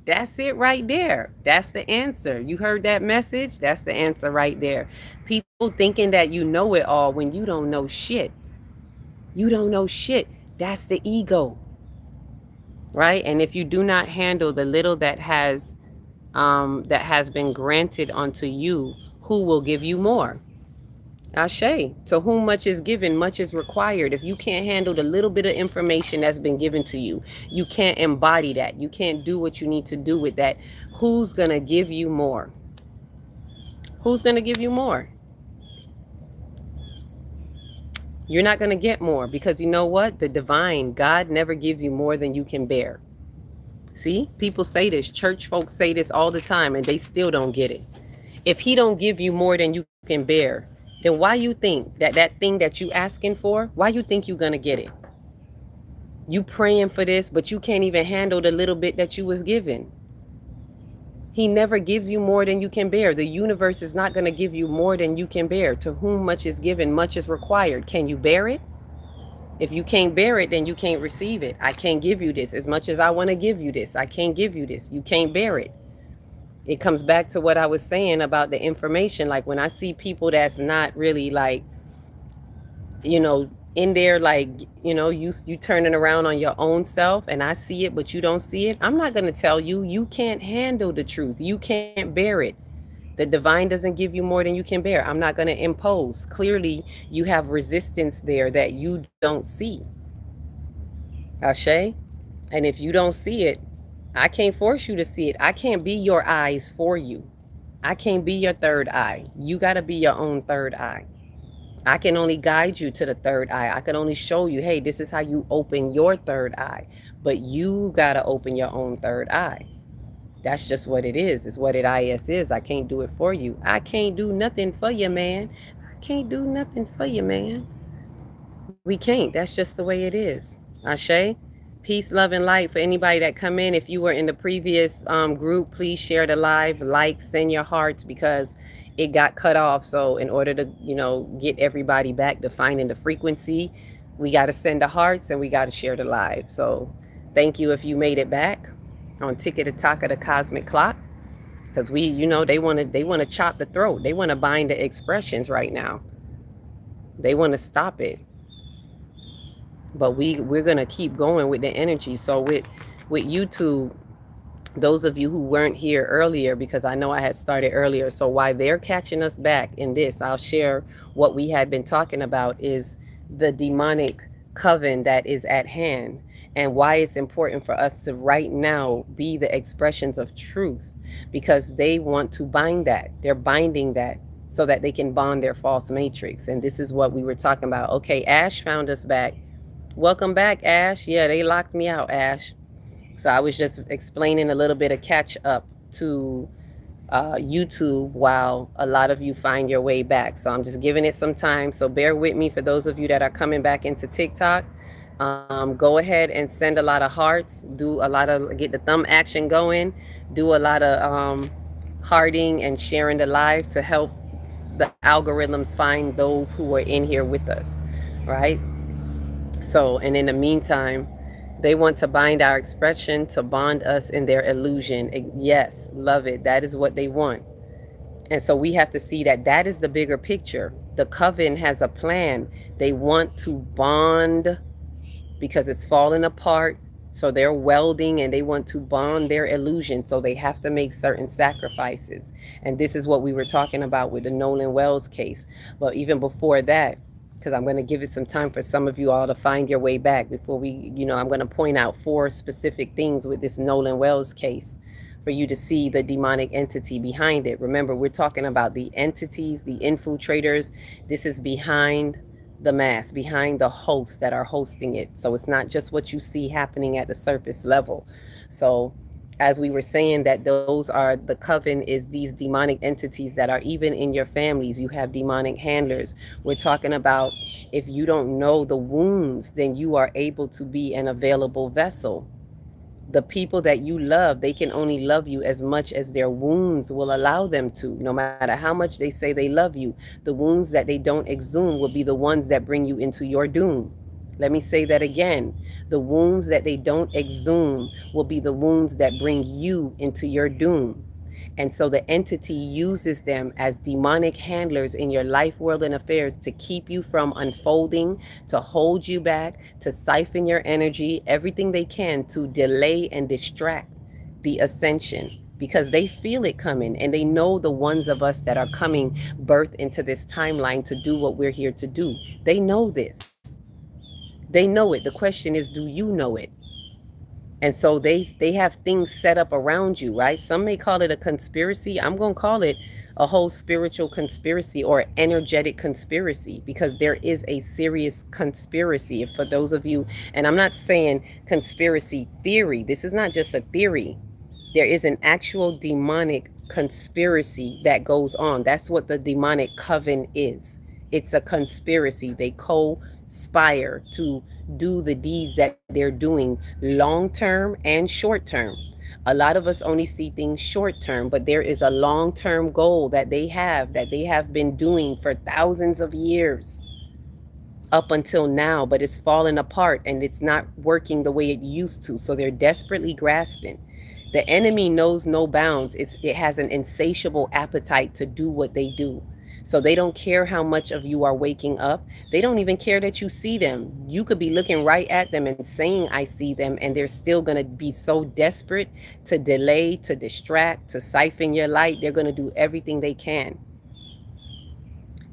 That's it right there. That's the answer. You heard that message? That's the answer right there. People thinking that you know it all when you don't know shit. You don't know shit. That's the ego, right? And if you do not handle the little that has been granted unto you, who will give you more? Ashe. To whom much is given, much is required. If you can't handle the little bit of information that's been given to you, you can't embody that. You can't do what you need to do with that. Who's going to give you more? Who's going to give you more? You're not going to get more, because you know what? The divine, God never gives you more than you can bear. See, people say this. Church folks say this all the time, and they still don't get it. If he don't give you more than you can bear, then why you think that thing that you asking for, why you think you're going to get it? You praying for this, but you can't even handle the little bit that you was given. He never gives you more than you can bear. The universe is not going to give you more than you can bear. To whom much is given, much is required. Can you bear it? If you can't bear it, then you can't receive it. I can't give you this as much as I want to give you this. I can't give you this. You can't bear it. It comes back to what I was saying about the information. Like when I see people that's not really like, in there, like, you turning around on your own self, and I see it, but you don't see it. I'm not going to tell you, you can't handle the truth. You can't bear it. The divine doesn't give you more than you can bear. I'm not going to impose. Clearly, you have resistance there that you don't see. Ashe? And if you don't see it, I can't force you to see it. I can't be your eyes for you. I can't be your third eye. You got to be your own third eye. I can only guide you to the third eye. I can only show you, hey, this is how you open your third eye. But you got to open your own third eye. That's just what it is. It's what it is. I can't do it for you. I can't do nothing for you, man. I can't do nothing for you, man. We can't. That's just the way it is. Ashe? Peace, love, and light for anybody that come in. If you were in the previous group, please share the live, like, send your hearts, because it got cut off. So in order to, get everybody back to finding the frequency, we got to send the hearts and we got to share the live. So thank you if you made it back on Ticket Attack of the Cosmic Clock. Because they want to chop the throat. They want to bind the expressions right now. They want to stop it. But we're going to keep going with the energy. So with YouTube, those of you who weren't here earlier, because I know I had started earlier, so why they're catching us back in this, I'll share what we had been talking about is the demonic coven that is at hand, and why it's important for us to right now be the expressions of truth, because they want to bind that. They're binding that so that they can bond their false matrix. And this is what we were talking about. Okay, Ash found us back. Welcome back, Ash. Yeah, they locked me out, Ash. So I was just explaining a little bit of catch up to YouTube while a lot of you find your way back. So I'm just giving it some time. So bear with me for those of you that are coming back into TikTok. Go ahead and send a lot of hearts. Get the thumb action going. Do a lot of hearting and sharing the live to help the algorithms find those who are in here with us, right? So, and in the meantime, they want to bind our expression, to bond us in their illusion. Yes, love it. That is what they want. And so we have to see that that is the bigger picture. The coven has a plan. They want to bond because it's falling apart. So they're welding and they want to bond their illusion. So they have to make certain sacrifices. And this is what we were talking about with the Nolan Wells case. But even before that, because I'm going to give it some time for some of you all to find your way back before we, I'm going to point out 4 specific things with this Nolan Wells case for you to see the demonic entity behind it. Remember, we're talking about the entities, the infiltrators. This is behind the mask, behind the hosts that are hosting it. So it's not just what you see happening at the surface level. So as we were saying, that those are, the coven is these demonic entities that are even in your families. You have demonic handlers. We're talking about, if you don't know the wounds, then you are able to be an available vessel. The people that you love, they can only love you as much as their wounds will allow them to. No matter how much they say they love you, the wounds that they don't exhume will be the ones that bring you into your doom. Let me say that again. The wounds that they don't exhume will be the wounds that bring you into your doom. And so the entity uses them as demonic handlers in your life, world, and affairs to keep you from unfolding, to hold you back, to siphon your energy, everything they can to delay and distract the ascension, because they feel it coming and they know the ones of us that are coming birth into this timeline to do what we're here to do. They know this. They know it. The question is, do you know it? And so they have things set up around you, right? Some may call it a conspiracy. I'm going to call it a whole spiritual conspiracy or energetic conspiracy, because there is a serious conspiracy. For those of you, and I'm not saying conspiracy theory. This is not just a theory. There is an actual demonic conspiracy that goes on. That's what the demonic coven is. It's a conspiracy. They conspire to do the deeds that they're doing long term and short term. A lot of us only see things short term, but there is a long term goal that they have been doing for thousands of years up until now, but it's fallen apart and it's not working the way it used to. So they're desperately grasping. The enemy knows no bounds. It has an insatiable appetite to do what they do. So they don't care how much of you are waking up. They don't even care that you see them. You could be looking right at them and saying, I see them, and they're still going to be so desperate to delay, to distract, to siphon your light. They're going to do everything they can.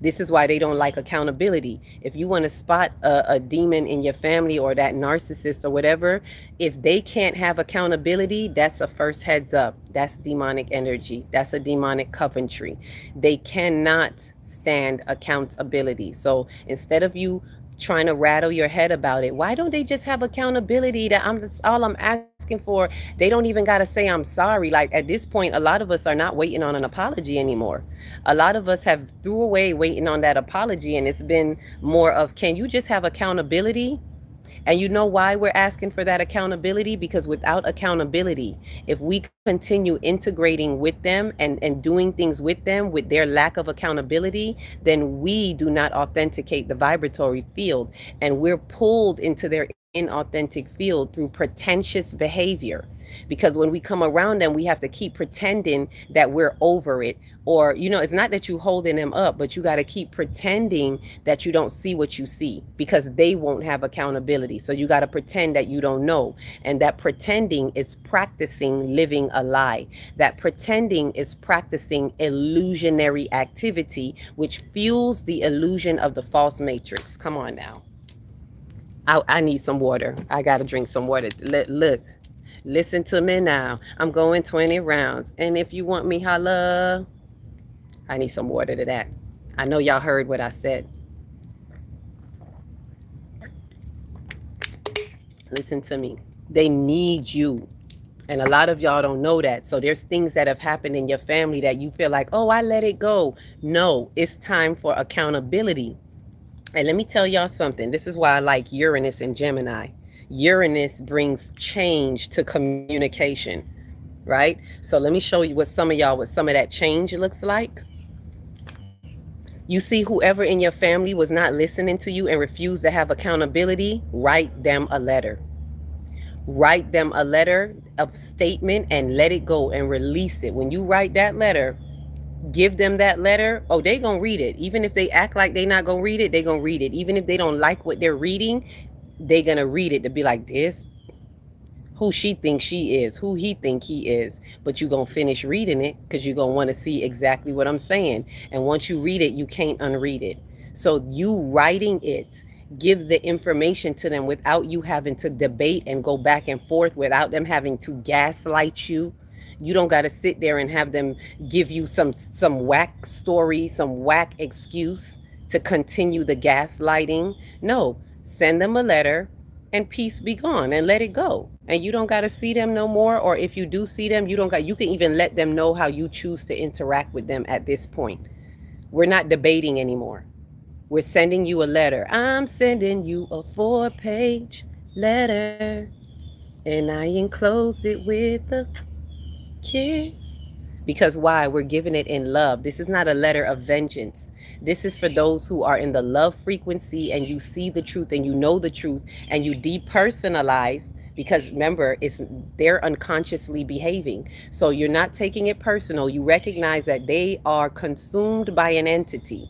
This is why they don't like accountability. If you want to spot a demon in your family or that narcissist or whatever, if they can't have accountability, that's a first heads up. That's demonic energy. That's a demonic coventry. They cannot stand accountability. So instead of you trying to rattle your head about it, why don't they just have accountability? That's all I'm asking for. They don't even got to say I'm sorry. Like at this point, a lot of us are not waiting on an apology anymore. A lot of us have threw away waiting on that apology, and it's been more of, can you just have accountability? And you know why we're asking for that accountability? Because without accountability, if we continue integrating with them and doing things with them with their lack of accountability, then we do not authenticate the vibratory field, and we're pulled into their inauthentic field through pretentious behavior. Because when we come around them, we have to keep pretending that we're over it. Or, it's not that you holding them up, but you got to keep pretending that you don't see what you see, because they won't have accountability. So you got to pretend that you don't know. And that pretending is practicing living a lie. That pretending is practicing illusionary activity, which fuels the illusion of the false matrix. Come on now. I need some water. I got to drink some water. Look. Listen to me now. I'm going 20 rounds. And if you want me, holla. I need some water to that. I know y'all heard what I said. Listen to me. They need you. And a lot of y'all don't know that. So there's things that have happened in your family that you feel like, oh, I let it go. No, it's time for accountability. And let me tell y'all something. This is why I like Uranus and Gemini. Uranus brings change to communication, right? So let me show you what some of that change looks like. You see, whoever in your family was not listening to you and refused to have accountability, write them a letter. Write them a letter of statement and let it go and release it. When you write that letter, give them that letter. Oh, they gonna read it. Even if they act like they not gonna read it, they gonna read it. Even if they don't like what they're reading, they gonna read it to be like, this who she thinks she is, who he think he is. But you gonna finish reading it because you're gonna want to see exactly what I'm saying. And once you read it, you can't unread it. So you writing it gives the information to them without you having to debate and go back and forth, without them having to gaslight you. You don't got to sit there and have them give you some whack story, some whack excuse to continue the gaslighting. No, send them a letter and peace be gone and let it go. And you don't got to see them no more. Or if you do see them, you can even let them know how you choose to interact with them at this point. We're not debating anymore. We're sending you a letter. I'm sending you a 4-page letter, and I enclose it with a kiss. Because why? We're giving it in love. This is not a letter of vengeance. This is for those who are in the love frequency and you see the truth and you know the truth and you depersonalize, because remember, they're unconsciously behaving. So you're not taking it personal. You recognize that they are consumed by an entity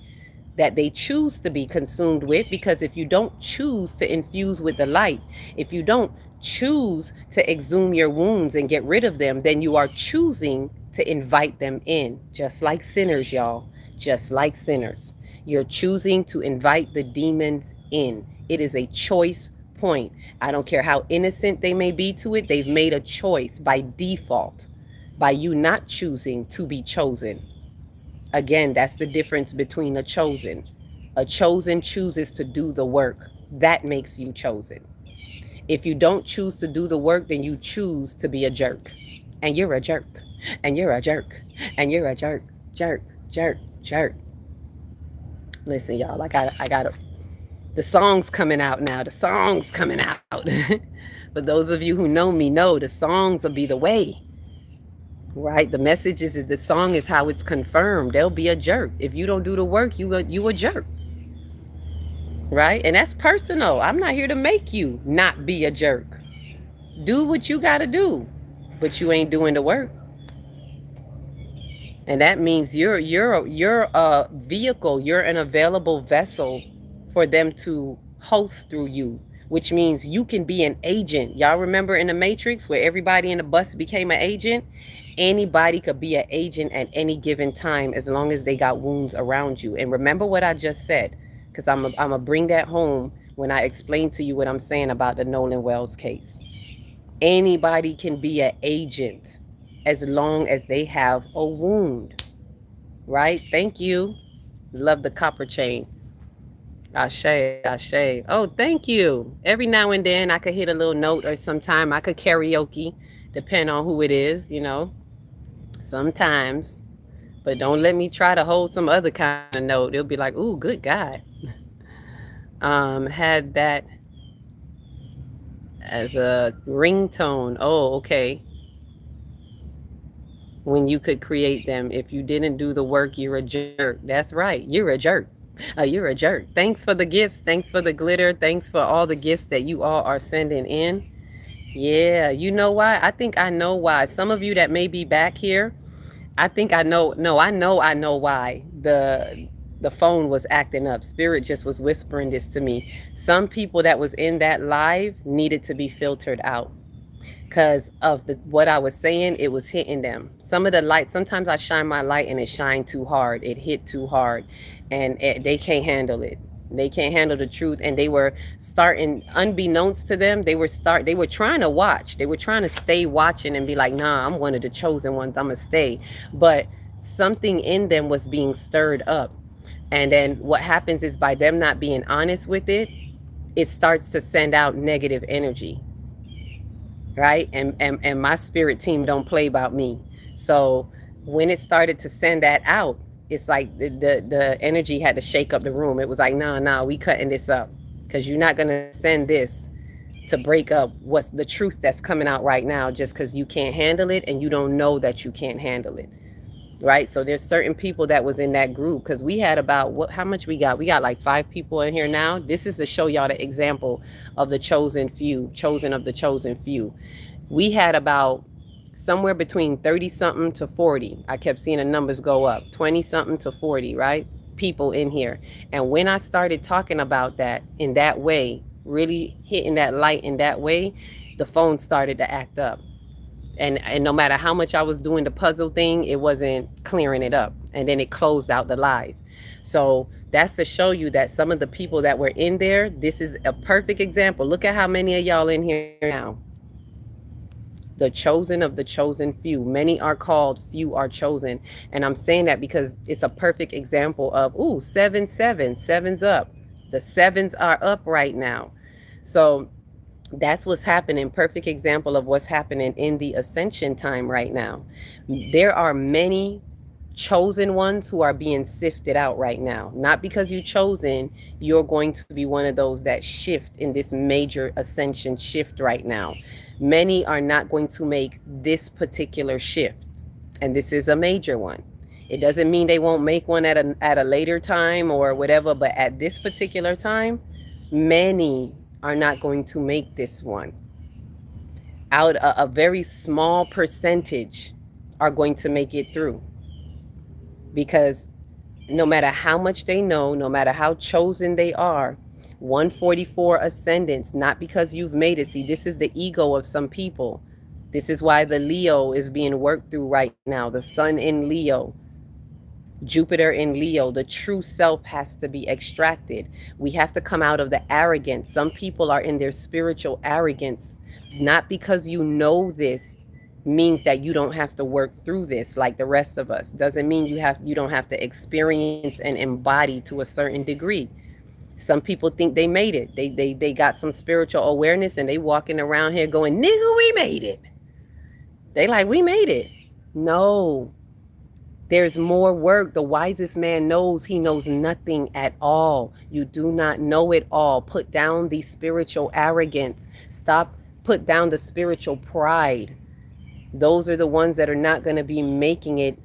that they choose to be consumed with, because if you don't choose to infuse with the light, if you don't choose to exhume your wounds and get rid of them, then you are choosing to invite them in, just like sinners, y'all. Just like sinners. You're choosing to invite the demons in. It is a choice point. I don't care how innocent they may be to it, they've made a choice by default, by you not choosing to be chosen. Again, that's the difference between a chosen. A chosen chooses to do the work. That makes you chosen. If you don't choose to do the work, then you choose to be a jerk. And you're a jerk. And you're a jerk. And you're a jerk. Jerk. Listen, y'all, I gotta The song's coming out now. The song's coming out. For those of you who know me, know the songs will be the way. Right? The message is that the song is how it's confirmed. They'll be a jerk. If you don't do the work, you a jerk. Right? And that's personal. I'm not here to make you not be a jerk. Do what you got to do, but you ain't doing the work. And that means you're a vehicle, you're an available vessel for them to host through you, which means you can be an agent. Y'all remember in the Matrix where everybody in the bus became an agent? Anybody could be an agent at any given time as long as they got wounds around you. And remember what I just said, because I'm gonna bring that home when I explain to you what I'm saying about the Nolan Wells case. Anybody can be an agent as long as they have a wound, right? Thank you. Love the copper chain. Ashe, ashe. Oh, thank you. Every now and then I could hit a little note, or sometime I could karaoke, depend on who it is, you know. Sometimes. But don't let me try to hold some other kind of note. It'll be like, ooh, good God. Had that as a ringtone. Oh, okay. When you could create them. If you didn't do the work, you're a jerk. That's right. You're a jerk. You're a jerk. Thanks for the gifts. Thanks for the glitter. Thanks for all the gifts that you all are sending in. Yeah, you know why? I think I know why. Some of you that may be back here, I think I know. No, I know why the phone was acting up. Spirit just was whispering this to me. Some people that was in that live needed to be filtered out because of what I was saying. It was hitting them. Some of the light, sometimes I shine my light and it shined too hard. It hit too hard, and they can't handle it. They can't handle the truth, and they were starting, unbeknownst to them, they were trying to watch. They were trying to stay watching and be like, nah, I'm one of the chosen ones, I'm gonna stay. But something in them was being stirred up. And then what happens is, by them not being honest with it, it starts to send out negative energy. Right? And my spirit team don't play about me. So when it started to send that out, it's like the energy had to shake up the room. It was like, nah, we cutting this up, because you're not gonna send this to break up what's the truth that's coming out right now, just because you can't handle it and you don't know that you can't handle it. Right? So there's certain people that was in that group, because we had about how much we got like 5 people in here now. This is to show y'all the example of the chosen few, chosen of the chosen few. We had about somewhere between 30 something to 40. I kept seeing the numbers go up, 20 something to 40, right? People in here. And when I started talking about that in that way, really hitting that light in that way, the phone started to act up. And no matter how much I was doing the puzzle thing, it wasn't clearing it up. And then it closed out the live. So that's to show you that some of the people that were in there, this is a perfect example. Look at how many of y'all in here now. The chosen of the chosen few. Many are called, few are chosen. And I'm saying that because it's a perfect example of, ooh, 7, 7, 7's up. The 7s are up right now. So that's what's happening. Perfect example of what's happening in the ascension time right now. There are many chosen ones who are being sifted out right now. Not because you chosen, you're going to be one of those that shift in this major ascension shift right now. Many are not going to make this particular shift, and this is a major one. It doesn't mean they won't make one at a later time or whatever, but at this particular time, many are not going to make this one. Out a very small percentage are going to make it through, because no matter how much they know, no matter how chosen they are, 144 ascendants, not because you've made it. See, this is the ego of some people. This is why the Leo is being worked through right now. The sun in Leo, Jupiter in Leo, the true self has to be extracted. We have to come out of the arrogance. Some people are in their spiritual arrogance. Not because you know this means that you don't have to work through this like the rest of us. Doesn't mean you don't have to experience and embody to a certain degree. Some people think they made it. They got some spiritual awareness and they walking around here going, nigga, we made it. They like, we made it. No. There's more work. The wisest man knows he knows nothing at all. You do not know it all. Put down the spiritual arrogance. Stop, put down the spiritual pride. Those are the ones that are not going to be making it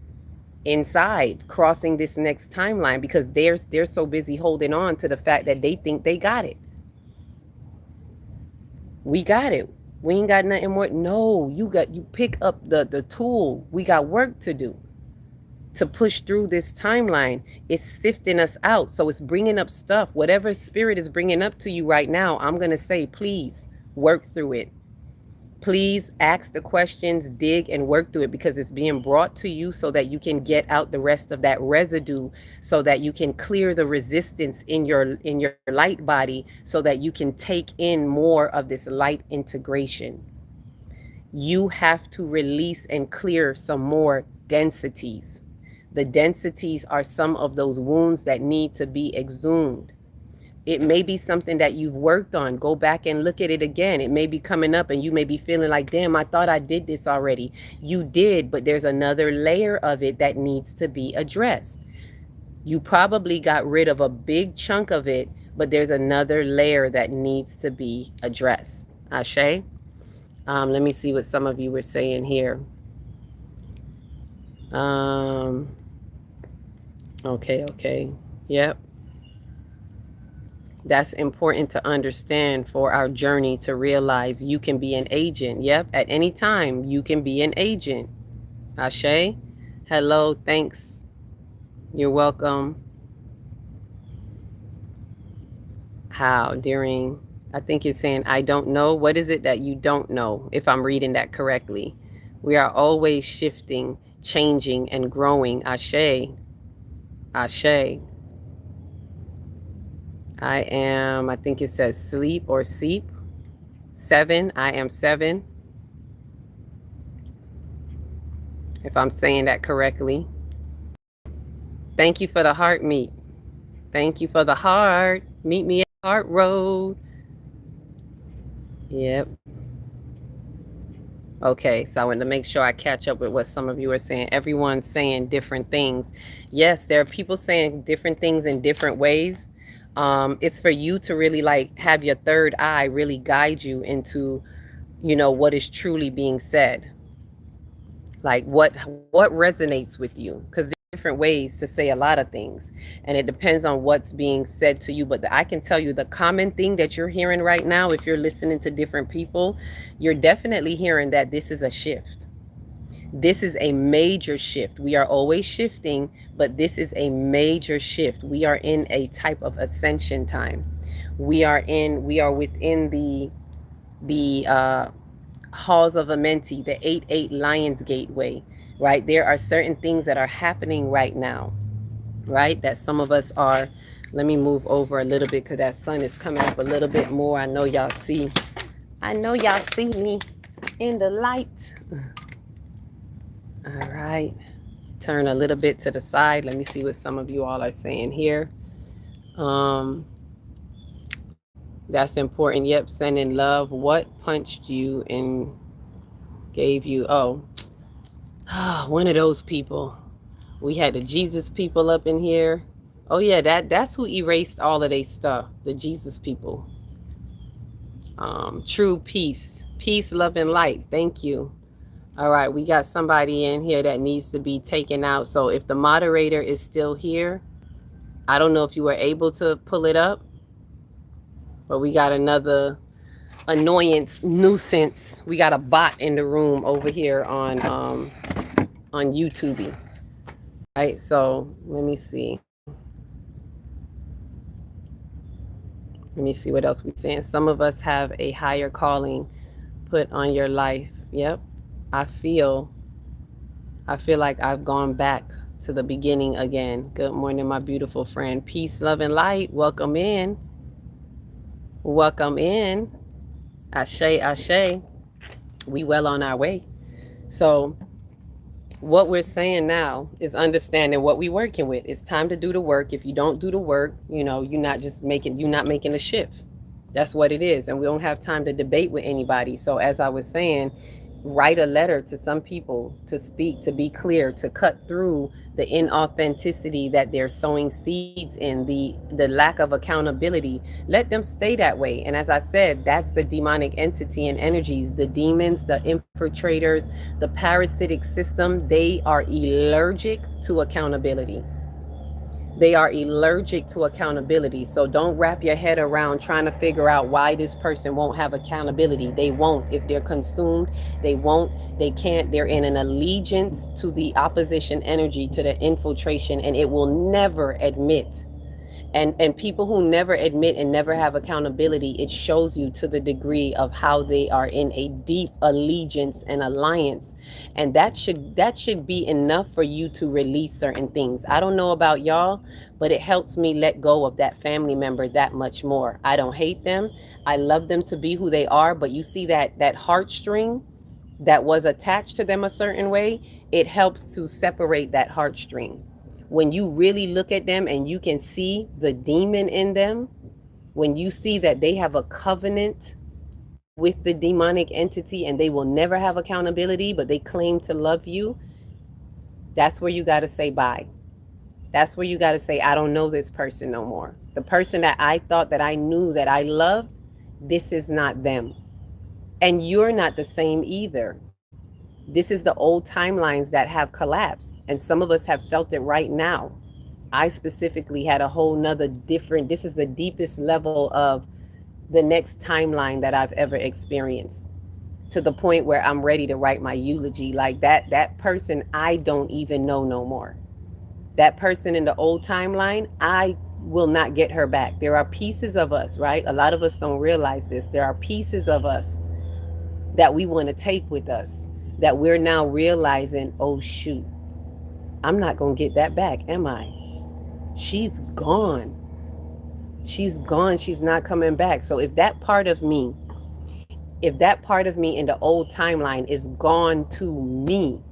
inside, crossing this next timeline, because they're so busy holding on to the fact that they think they got it. We got it. We ain't got nothing more. No, you pick up the tool. We got work to do to push through this timeline. It's sifting us out. So it's bringing up stuff. Whatever spirit is bringing up to you right now, I'm going to say, please work through it. Please ask the questions, dig and work through it, because it's being brought to you so that you can get out the rest of that residue, so that you can clear the resistance in your light body, so that you can take in more of this light integration. You have to release and clear some more densities. The densities are some of those wounds that need to be exhumed. It may be something that you've worked on. Go back and look at it again. It may be coming up and you may be feeling like, damn, I thought I did this already. You did, but there's another layer of it that needs to be addressed. You probably got rid of a big chunk of it, but there's another layer that needs to be addressed. Ashe? Let me see what some of you were saying here. Okay. Yep. That's important to understand for our journey, to realize you can be an agent. Yep, at any time you can be an agent. Ashe? Hello, thanks. You're welcome. How? During, I think you're saying, I don't know. What is it that you don't know, if I'm reading that correctly? We are always shifting, changing, and growing. Ashe. Ashe. I think it says sleep or seep. 7. I am 7. If I'm saying that correctly. Thank you for the heart meet. Thank you for the heart. Meet me at Heart Road. Yep. Okay, so I wanted to make sure I catch up with what some of you are saying. Everyone's saying different things. Yes, there are people saying different things in different ways. It's for you to really like have your third eye really guide you into, what is truly being said. Like what resonates with you, because there are different ways to say a lot of things, and it depends on what's being said to you. But I can tell you the common thing that you're hearing right now, if you're listening to different people, you're definitely hearing that this is a shift. This is a major shift. We are always shifting, but this is a major shift. We are in a type of ascension time. We are within the halls of Amenti, the 8-8 Lions Gateway, right? There are certain things that are happening right now, right? That some of us are, let me move over a little bit because that sun is coming up a little bit more. I know y'all see me in the light. All right, turn a little bit to the side. Let me see what some of you all are saying here. That's important. Yep, sending love. What punched you and gave you? Oh, one of those people. We had the Jesus people up in here. Oh yeah, that's who erased all of their stuff. The Jesus people. True peace, love, and light. Thank you. All right, we got somebody in here that needs to be taken out. So if the moderator is still here, I don't know if you were able to pull it up, but we got another annoyance, nuisance. We got a bot in the room over here on YouTube. Right, so let me see. Let me see what else we're saying. Some of us have a higher calling put on your life. Yep. I feel like I've gone back to the beginning again. Good morning, my beautiful friend. Peace, love, and light. Welcome in. Welcome in. Ashe, ashe. We well on our way. So what we're saying now is understanding what we're working with. It's time to do the work. If you don't do the work, you're not making a shift. That's what it is. And we don't have time to debate with anybody. So as I was saying, write a letter to some people, to speak, to be clear, to cut through the inauthenticity that they're sowing seeds in, the lack of accountability, let them stay that way. And as I said, that's the demonic entity and energies, the demons, the infiltrators, the parasitic system. They are allergic to accountability. They are allergic to accountability. So don't wrap your head around trying to figure out why this person won't have accountability. They won't. If they're consumed, they won't. They can't. They're in an allegiance to the opposition energy, to the infiltration, and it will never admit. And people who never admit and never have accountability, it shows you to the degree of how they are in a deep allegiance and alliance. And that should be enough for you to release certain things. I don't know about y'all, but it helps me let go of that family member that much more. I don't hate them. I love them to be who they are, but you see that heartstring that was attached to them a certain way, it helps to separate that heartstring. When you really look at them and you can see the demon in them, when you see that they have a covenant with the demonic entity and they will never have accountability, but they claim to love you, that's where you got to say bye. That's where you got to say, I don't know this person no more. The person that I thought that I knew that I loved, this is not them. And you're not the same either. This is the old timelines that have collapsed. And some of us have felt it right now. I specifically had a whole nother different, this is the deepest level of the next timeline that I've ever experienced, to the point where I'm ready to write my eulogy. Like that person, I don't even know no more. That person in the old timeline, I will not get her back. There are pieces of us, right? A lot of us don't realize this. There are pieces of us that we want to take with us, that we're now realizing, oh shoot, I'm not going to get that back, am I? She's gone. She's gone. She's not coming back. So if that part of me in the old timeline is gone to me,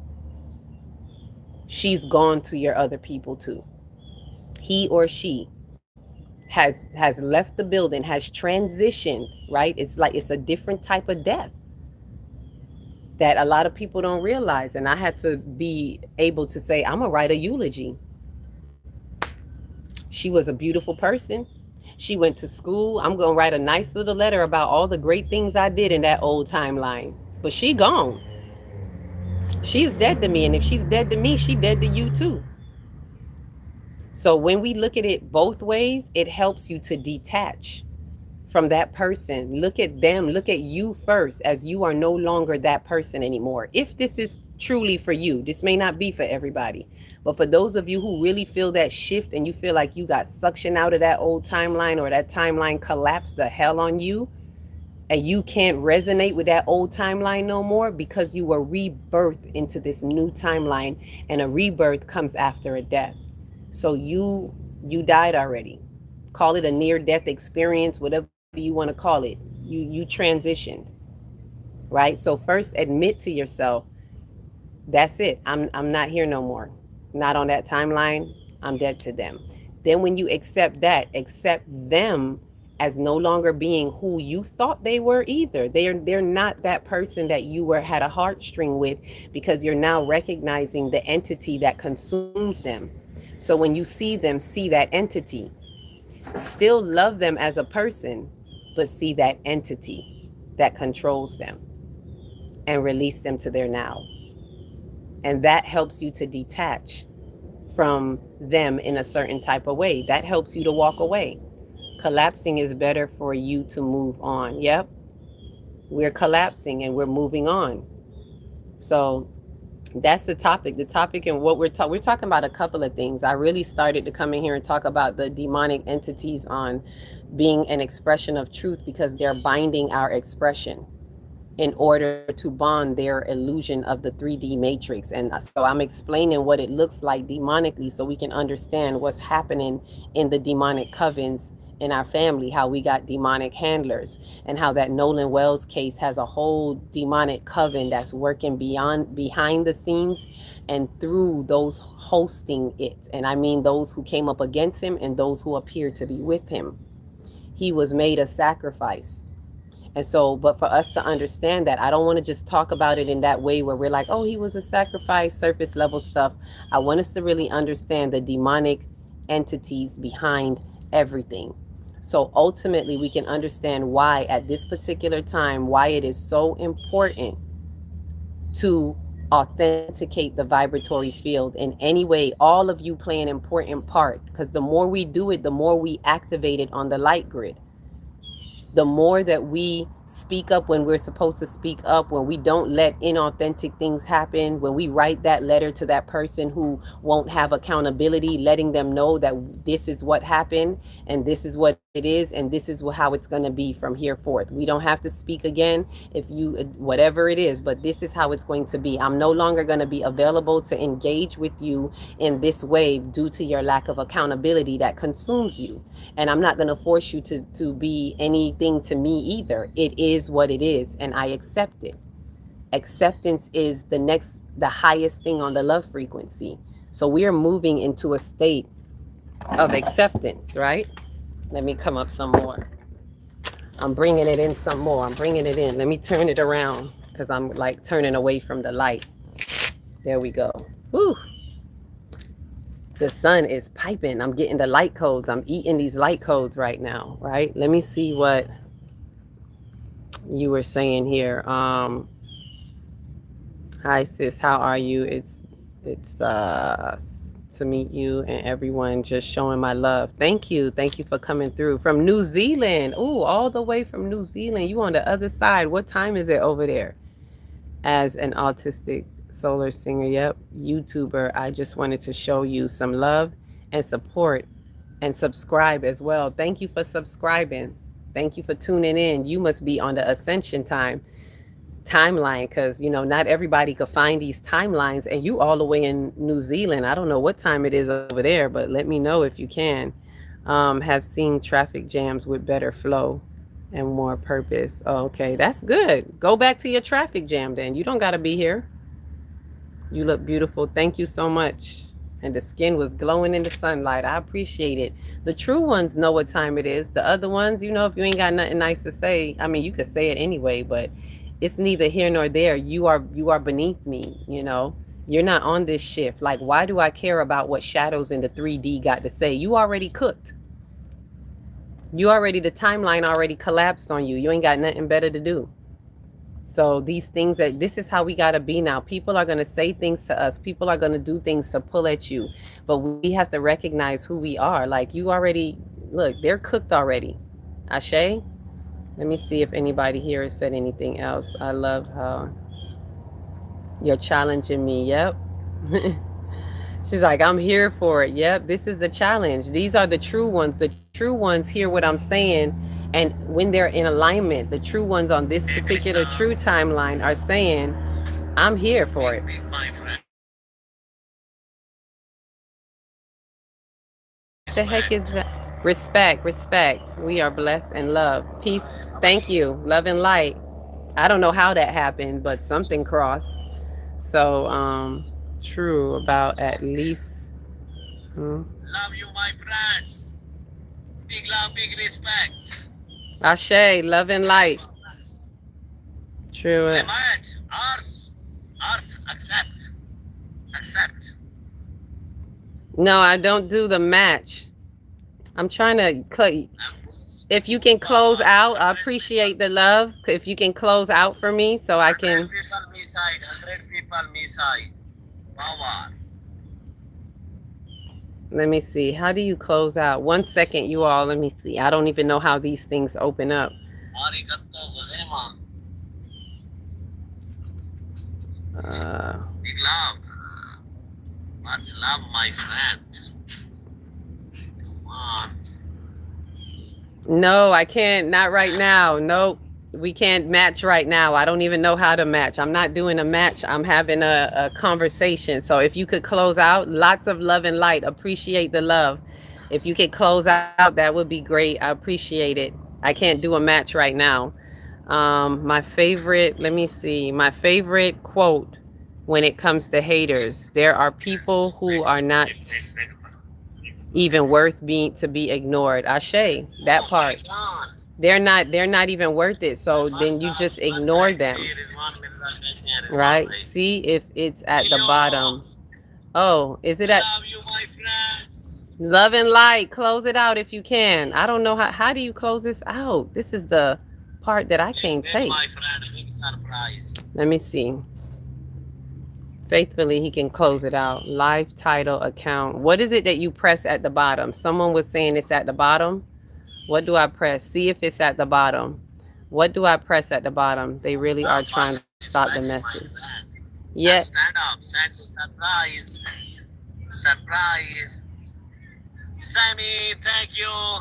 she's gone to your other people too. He or she has left the building, has transitioned, right? It's like it's a different type of death that a lot of people don't realize. And I had to be able to say, I'm gonna write a eulogy. She was a beautiful person. She went to school. I'm gonna write a nice little letter about all the great things I did in that old timeline. But she gone. She's dead to me. And if she's dead to me, she dead to you too. So when we look at it both ways, it helps you to detach from that person. Look at them, look at you first, as you are no longer that person anymore. If this is truly for you, this may not be for everybody, but for those of you who really feel that shift and you feel like you got suction out of that old timeline, or that timeline collapsed the hell on you, and you can't resonate with that old timeline no more because you were rebirthed into this new timeline, and a rebirth comes after a death. So you died already. Call it a near-death experience, whatever you want to call it. You transitioned, right? So first admit to yourself, that's it. I'm not here no more. Not on that timeline. I'm dead to them. Then when you accept that, accept them as no longer being who you thought they were either. They're not that person that you had a heartstring with, because you're now recognizing the entity that consumes them. So when you see them, see that entity. Still love them as a person, but see that entity that controls them, and release them to their now. And that helps you to detach from them in a certain type of way. That helps you to walk away. Collapsing is better for you to move on. Yep. We're collapsing and we're moving on. So that's the topic. The topic and what we're talking about a couple of things. I really started to come in here and talk about the demonic entities on being an expression of truth, because they're binding our expression in order to bond their illusion of the 3D matrix. And so I'm explaining what it looks like demonically, so we can understand what's happening in the demonic covens in our family, how we got demonic handlers, and how that Nolan Wells case has a whole demonic coven that's working behind the scenes and through those hosting it. And I mean those who came up against him and those who appear to be with him. He was made a sacrifice. And so, but for us to understand that, I don't want to just talk about it in that way where we're like, oh, he was a sacrifice, surface level stuff. I want us to really understand the demonic entities behind everything. So ultimately, we can understand why at this particular time, why it is so important to authenticate the vibratory field in any way. All of you play an important part, because the more we do it, the more we activate it on the light grid. The more that we speak up when we're supposed to speak up, when we don't let inauthentic things happen, when we write that letter to that person who won't have accountability, letting them know that this is what happened and this is what it is and this is how it's going to be from here forth. We don't have to speak again if you, whatever it is, but this is how it's going to be. I'm no longer going to be available to engage with you in this way due to your lack of accountability that consumes you. And I'm not going to force you to be anything to me either. It is what it is, and I accept it. Acceptance is the highest thing on the love frequency. So we are moving into a state of acceptance, right? Let me come up some more. I'm bringing it in some more. I'm bringing it in. Let me turn it around because I'm like turning away from the light. There we go. Woo. The sun is piping. I'm getting the light codes. I'm eating these light codes right now, right? Let me see what you were saying here. Hi sis, how are you? It's to meet you and everyone, just showing my love. Thank you for coming through from New Zealand. Oh, all the way from New Zealand. You on the other side. What time is it over there? As an autistic solar singer, yep, YouTuber, I just wanted to show you some love and support, and subscribe as well. Thank you for subscribing. Thank you for tuning in. You must be on the ascension timeline, because not everybody could find these timelines, and you all the way in New Zealand. I don't know what time it is over there, but let me know if you can. Have seen traffic jams with better flow and more purpose. Oh, okay, that's good. Go back to your traffic jam then. You don't got to be here. You look beautiful. Thank you so much. And the skin was glowing in the sunlight. I appreciate it. The true ones know what time it is. The other ones, if you ain't got nothing nice to say, I mean, you could say it anyway, but it's neither here nor there. You are beneath me, You're not on this shift. Like, why do I care about what shadows in the 3D got to say? You already cooked. The timeline already collapsed on you. You ain't got nothing better to do. So these things, this is how we got to be now. People are going to say things to us. People are going to do things to pull at you. But we have to recognize who we are. Like, you already, look, they're cooked already. Ashe? Let me see if anybody here has said anything else. I love how you're challenging me. Yep. She's like, I'm here for it. Yep, this is the challenge. These are the true ones. The true ones hear what I'm saying. And when they're in alignment, the true ones on this particular true timeline are saying, I'm here for it. What the heck is that? Respect. We are blessed and love. Peace. Thank you. Love and light. I don't know how that happened, but something crossed. So, true about at least. Love you, my friends. Big love, big respect. Ashe, love and light. True. Earth, accept. No, I don't do the match. I'm trying to cut. If you can close out, I appreciate the love. If you can close out for me so I can. 100 people me side. Power. Let me see. How do you close out? 1 second, you all. Let me see. I don't even know how these things open up. Big love. Much love, my friend. Come on. No, I can't. Not right now. Nope. We can't match right now. I don't even know how to match. I'm not doing a match. I'm having a conversation. So if you could close out, lots of love and light. Appreciate the love. If you could close out, that would be great. I appreciate it. I can't do a match right now. My favorite, let me see. My favorite quote when it comes to haters: there are people who are not even worth being to be ignored. Ashe, that part. They're not even worth it. So then you just ignore them. Right? See if it's at the bottom. Oh, is it at Love you, my friends. love and light? Close it out if you can. I don't know how do you close this out? This is the part that I can't Big take. my friend, big surprise. Let me see. Faithfully, he can close it out. Live title account. What is it that you press at the bottom? Someone was saying it's at the bottom. What do I press? See if it's at the bottom. What do I press at the bottom? They really are trying to stop the Thanks, my message. friend. And Yet, stand up. Surprise. Surprise. Sammy, thank you.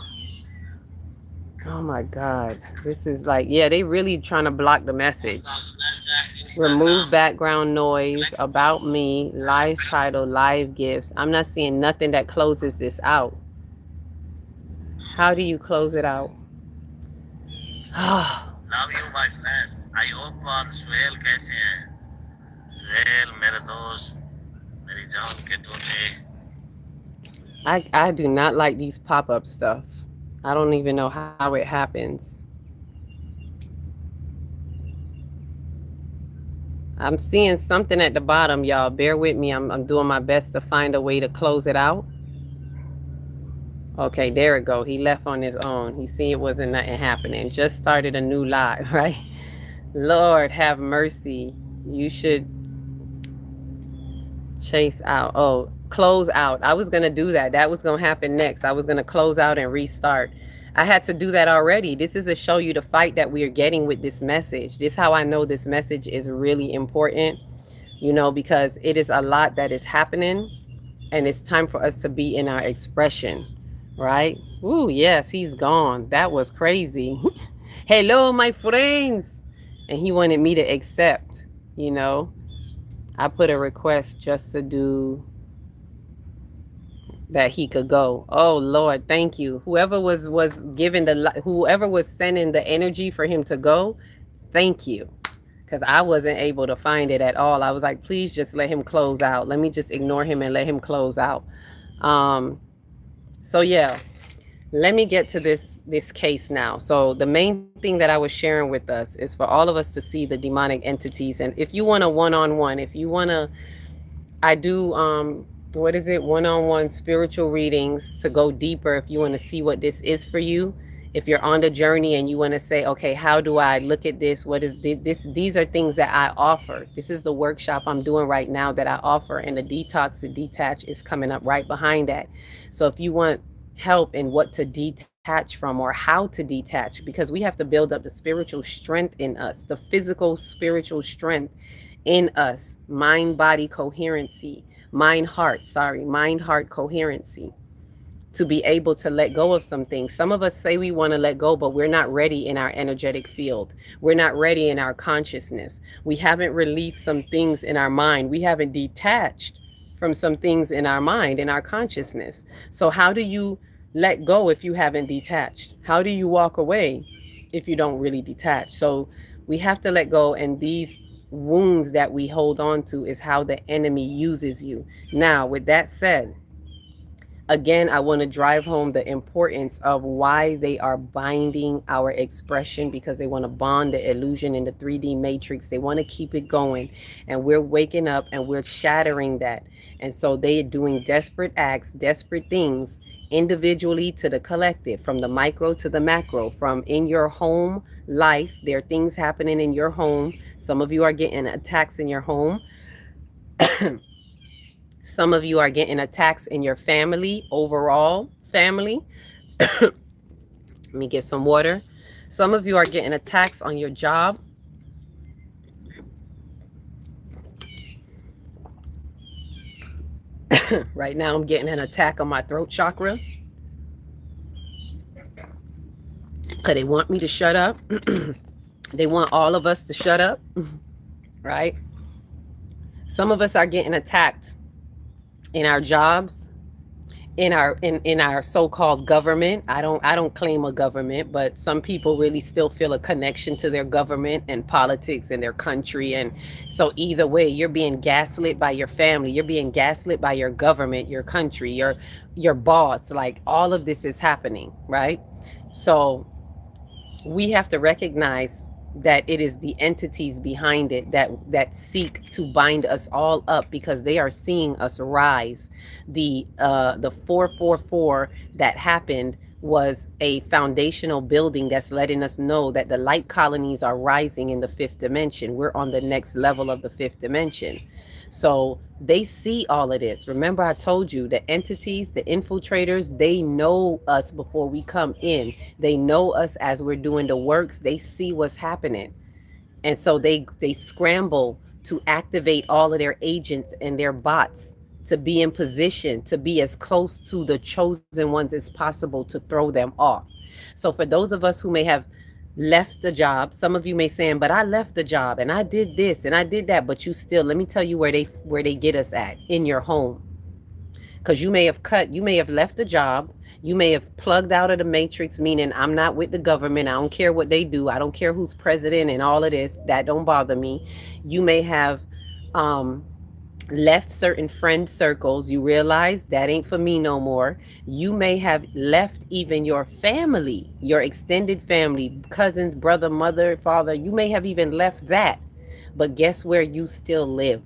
oh my God. This is like, yeah, they really trying to block the message. Snapchat, Remove Instagram. background noise, about me, live title, live gifts. I'm not seeing nothing that closes this out. How do you close it out? Love you, my friends. I hope on Suhail कैसे हैं? सुहेल मेरे दोस्त, मेरी जान के टोटे. I do not like these pop-up stuff. I don't even know how it happens. I'm seeing something at the bottom, y'all. Bear with me. I'm doing my best to find a way to close it out. Okay, there it go. He left on his own. He see it wasn't nothing happening. Just started a new live, right? Lord have mercy. You should chase out. Oh, close out. I was gonna do that. That was gonna happen next. I was gonna close out and restart. I had to do that already. This is to show you the fight that we are getting with this message. This is how I know this message is really important, because it is a lot that is happening and it's time for us to be in our expression, right? Ooh, yes, he's gone. That was crazy. Hello, my friends. And he wanted me to accept. I put a request just to do that he could go. Oh Lord, thank you. Whoever was whoever was sending the energy for him to go, thank you. Cuz I wasn't able to find it at all. I was like, please just let him close out. Let me just ignore him and let him close out. So yeah, let me get to this case now. So the main thing that I was sharing with us is for all of us to see the demonic entities. And if you want a one-on-one, if you want to, I do what is it, one-on-one spiritual readings to go deeper. If you want to see what this is for you, if you're on the journey and you want to say, okay, how do I look at this? What is this? These are things that I offer. This is the workshop I'm doing right now that I offer, and the detox to detach is coming up right behind that. So if you want help in what to detach from or how to detach, because we have to build up the spiritual strength in us, the physical spiritual strength in us, mind body coherency, mind heart coherency, to be able to let go of some things. Some of us say we want to let go, but we're not ready in our energetic field. We're not ready in our consciousness. We haven't released some things in our mind. We haven't detached from some things in our mind, in our consciousness. So how do you let go if you haven't detached? How do you walk away if you don't really detach? So we have to let go, and these wounds that we hold on to is how the enemy uses you. Now, with that said, again, I want to drive home the importance of why they are binding our expression, because they want to bond the illusion in the 3D matrix. They want to keep it going, and we're waking up and we're shattering that. And so they are doing desperate acts, desperate things, individually to the collective, from the micro to the macro, from in your home life. There are things happening in your home. Some of you are getting attacks in your home. Some of you are getting attacks in your family, overall family. Let me get some water. Some of you are getting attacks on your job. Right now, I'm getting an attack on my throat chakra because they want me to shut up. They want all of us to shut up, right? Some of us are getting attacked in our jobs, in our so-called government. I don't claim a government, but some people really still feel a connection to their government and politics and their country. And so either way, you're being gaslit by your family, you're being gaslit by your government, your country, your boss. Like, all of this is happening, right? So we have to recognize that it is the entities behind it that seek to bind us all up because they are seeing us rise. The 444 that happened was a foundational building that's letting us know that the light colonies are rising in the fifth dimension. We're on the next level of the fifth dimension. So they see all of this. Remember, I told you the entities, the infiltrators, they know us before we come in. They know us as we're doing the works. They see what's happening. And so they scramble to activate all of their agents and their bots to be in position to be as close to the chosen ones as possible to throw them off. So for those of us who may have left the job, some of you may saying, but I left the job and I did this and I did that, but you still, let me tell you where they get us at, in your home. Because you may have left the job, you may have plugged out of the matrix, meaning I'm not with the government, I don't care what they do, I don't care who's president and all of this, that don't bother me. You may have um left certain friend circles, you realize that ain't for me no more. You may have left even your family, your extended family, cousins, brother, mother, father, you may have even left that. But guess where you still live?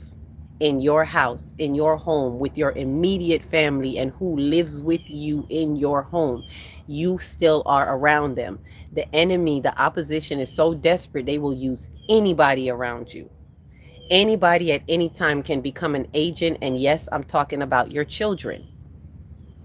In your house, in your home, with your immediate family and who lives with you in your home. You still are around them. The enemy, the opposition is so desperate, they will use anybody around you. Anybody at any time can become an agent. And yes, I'm talking about your children.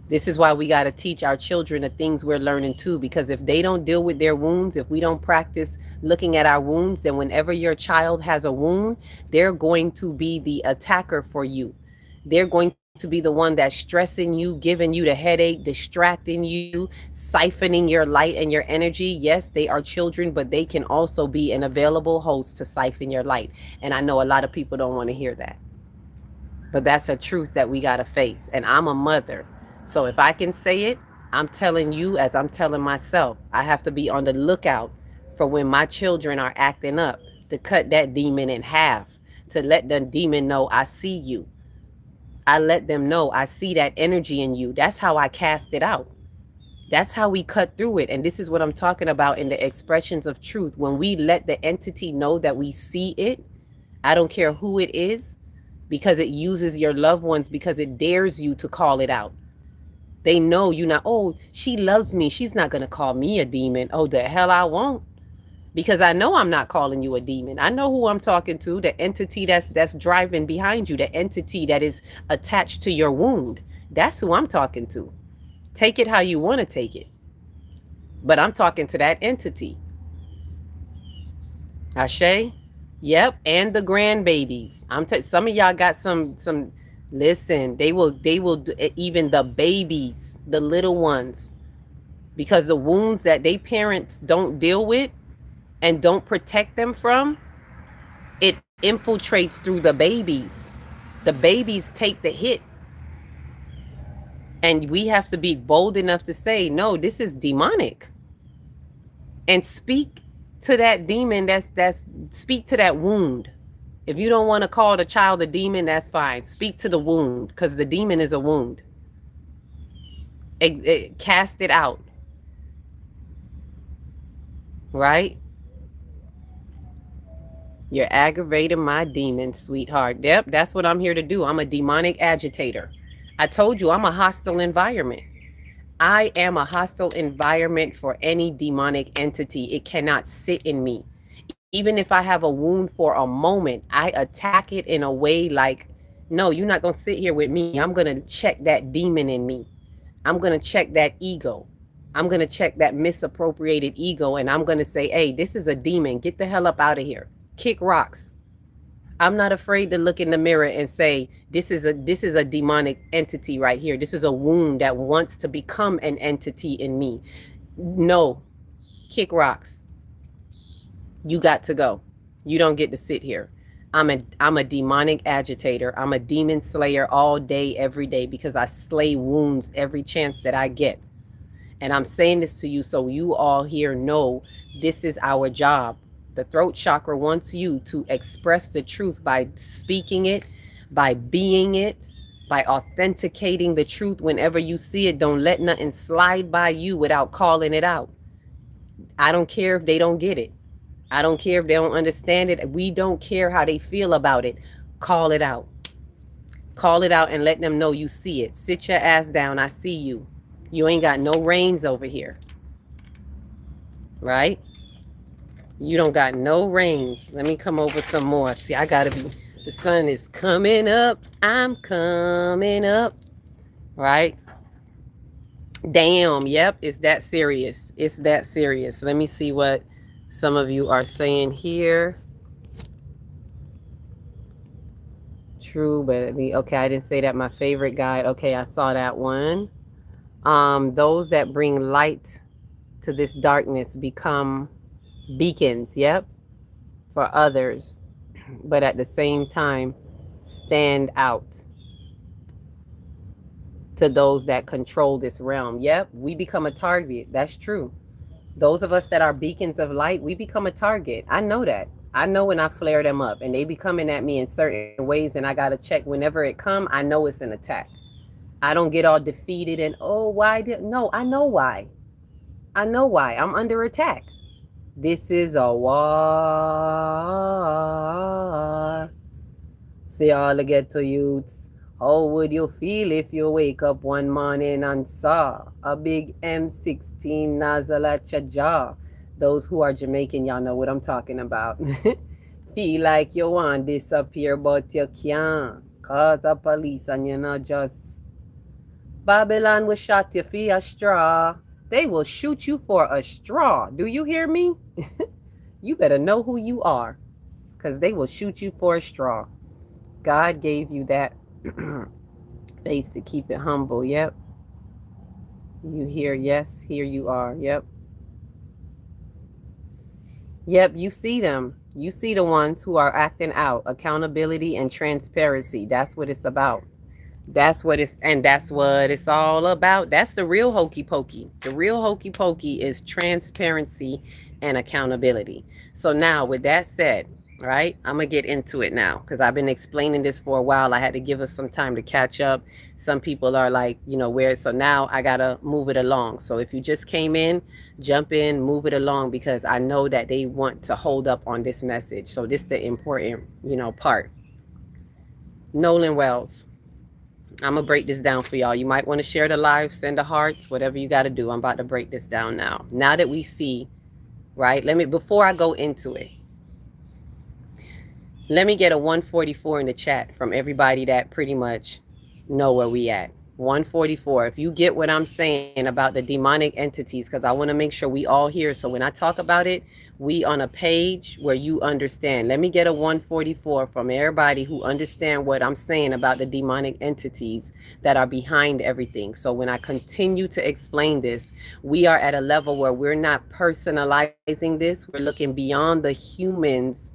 This is why we got to teach our children the things we're learning too, because if they don't deal with their wounds, if we don't practice looking at our wounds, then whenever your child has a wound, they're going to be the attacker for you. They're going to be the one that's stressing you, giving you the headache, distracting you, siphoning your light and your energy. Yes, they are children, but they can also be an available host to siphon your light. And I know a lot of people don't want to hear that. But that's a truth that we got to face. And I'm a mother. So if I can say it, I'm telling you as I'm telling myself, I have to be on the lookout for when my children are acting up, to cut that demon in half, to let the demon know I see you. I let them know I see that energy in you. That's how I cast it out. That's how we cut through it. And this is what I'm talking about in the expressions of truth. When we let the entity know that we see it, I don't care who it is, because it uses your loved ones, because it dares you to call it out. They know you not, oh, she loves me. She's not going to call me a demon. Oh, the hell I won't. Because I know I'm not calling you a demon. I know who I'm talking to, the entity that's driving behind you, the entity that is attached to your wound. That's who I'm talking to. Take it how you want to take it. But I'm talking to that entity. Ashe? Yep, and the grandbabies. Some of y'all got some listen, they will even the babies, the little ones, because the wounds that they parents don't deal with and don't protect them from, it infiltrates through the babies. The babies take the hit. And we have to be bold enough to say, no, this is demonic. And speak to that demon, that's speak to that wound. If you don't want to call the child a demon, that's fine. Speak to the wound, because the demon is a wound. Cast it out. Right? You're aggravating my demon, sweetheart. Yep, that's what I'm here to do. I'm a demonic agitator. I told you I'm a hostile environment. I am a hostile environment for any demonic entity. It cannot sit in me. Even if I have a wound for a moment, I attack it in a way like, no, you're not going to sit here with me. I'm going to check that demon in me. I'm going to check that ego. I'm going to check that misappropriated ego. And I'm going to say, hey, this is a demon. Get the hell up out of here. Kick rocks. I'm not afraid to look in the mirror and say, this is a demonic entity right here. This is a wound that wants to become an entity in me. No, kick rocks. You got to go. You don't get to sit here. I'm a demonic agitator. I'm a demon slayer all day, every day, because I slay wounds every chance that I get. And I'm saying this to you so you all here know this is our job. The throat chakra wants you to express the truth by speaking it, by being it, by authenticating the truth whenever you see it. Don't let nothing slide by you without calling it out. I don't care if they don't get it. I don't care if they don't understand it. We don't care how they feel about it. Call it out. Call it out and let them know you see it. Sit your ass down. I see you. You ain't got no reins over here. Right? You don't got no reins. Let me come over some more. See, I gotta be. The sun is coming up. I'm coming up. Right? Damn. Yep. It's that serious. It's that serious. Let me see what some of you are saying here. True, but okay, I didn't say that. My favorite guide. Okay, I saw that one. Those that bring light to this darkness become beacons. Yep, for others, but at the same time, stand out to those that control this realm. Yep, we become a target. That's true. Those of us that are beacons of light, we become a target. I know that. I know when I flare them up and they be coming at me in certain ways, and I gotta check whenever it come. I know it's an attack. I don't get all defeated and why did no? I know why. I know why. I'm under attack. This is a war for all the ghetto youths. How would you feel if you wake up one morning and saw a big M16 nozzle at your jaw? Those who are Jamaican, y'all know what I'm talking about. Feel like you want to disappear, but you can't. Cause the police and you're not just. Babylon will shot you for a straw. They will shoot you for a straw. Do you hear me? You better know who you are. Because they will shoot you for a straw. God gave you that face to keep it humble. Yep. You hear, yes, here you are. Yep. Yep, you see them. You see the ones who are acting out. Accountability and transparency. That's what it's about. That's what it's all about. That's the real hokey pokey. The real hokey pokey is transparency and accountability. So now with that said, right, I'm gonna get into it now because I've been explaining this for a while. I had to give us some time to catch up. Some people are like, where, so now I gotta move it along. So if you just came in, jump in, move it along, because I know that they want to hold up on this message. So this is the important, part. Nolan Wells. I'm gonna break this down for y'all. You might want to share the live, send the hearts, whatever you got to do. I'm about to break this down now. Now that we see, right? Before I go into it, let me get a 144 in the chat from everybody that pretty much know where we at. 144. If you get what I'm saying about the demonic entities, because I want to make sure we all hear. So when I talk about it, we on a page where you understand. Let me get a 144 from everybody who understand what I'm saying about the demonic entities that are behind everything. So when I continue to explain this, we are at a level where we're not personalizing this. We're looking beyond the humans,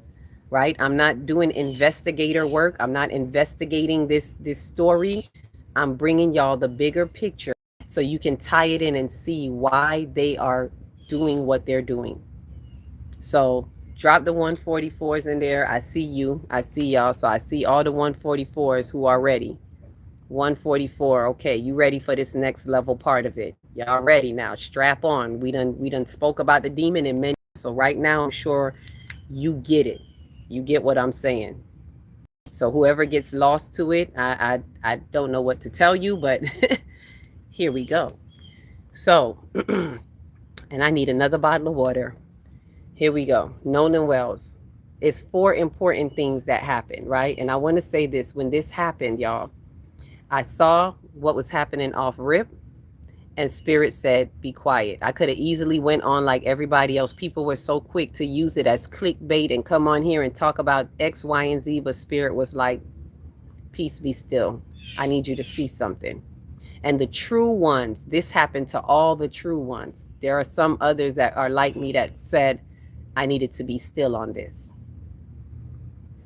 right? I'm not doing investigator work. I'm not investigating this story. I'm bringing y'all the bigger picture so you can tie it in and see why they are doing what they're doing. So drop the 144s in there. I see you. I see y'all. So I see all the 144s who are ready. 144. Okay, you ready for this next level part of it? Y'all ready now? Strap on. We done spoke about the demon in many. So right now, I'm sure you get it. You get what I'm saying. So whoever gets lost to it, I don't know what to tell you, but here we go. So, and I need another bottle of water. Here we go. Nolan Wells. It's 4 important things that happened, right? And I want to say this. When this happened, y'all, I saw what was happening off rip, and Spirit said, be quiet. I could have easily went on like everybody else. People were so quick to use it as clickbait and come on here and talk about X, Y, and Z, but Spirit was like, peace, be still. I need you to see something. And the true ones, this happened to all the true ones. There are some others that are like me that said, I needed to be still on this.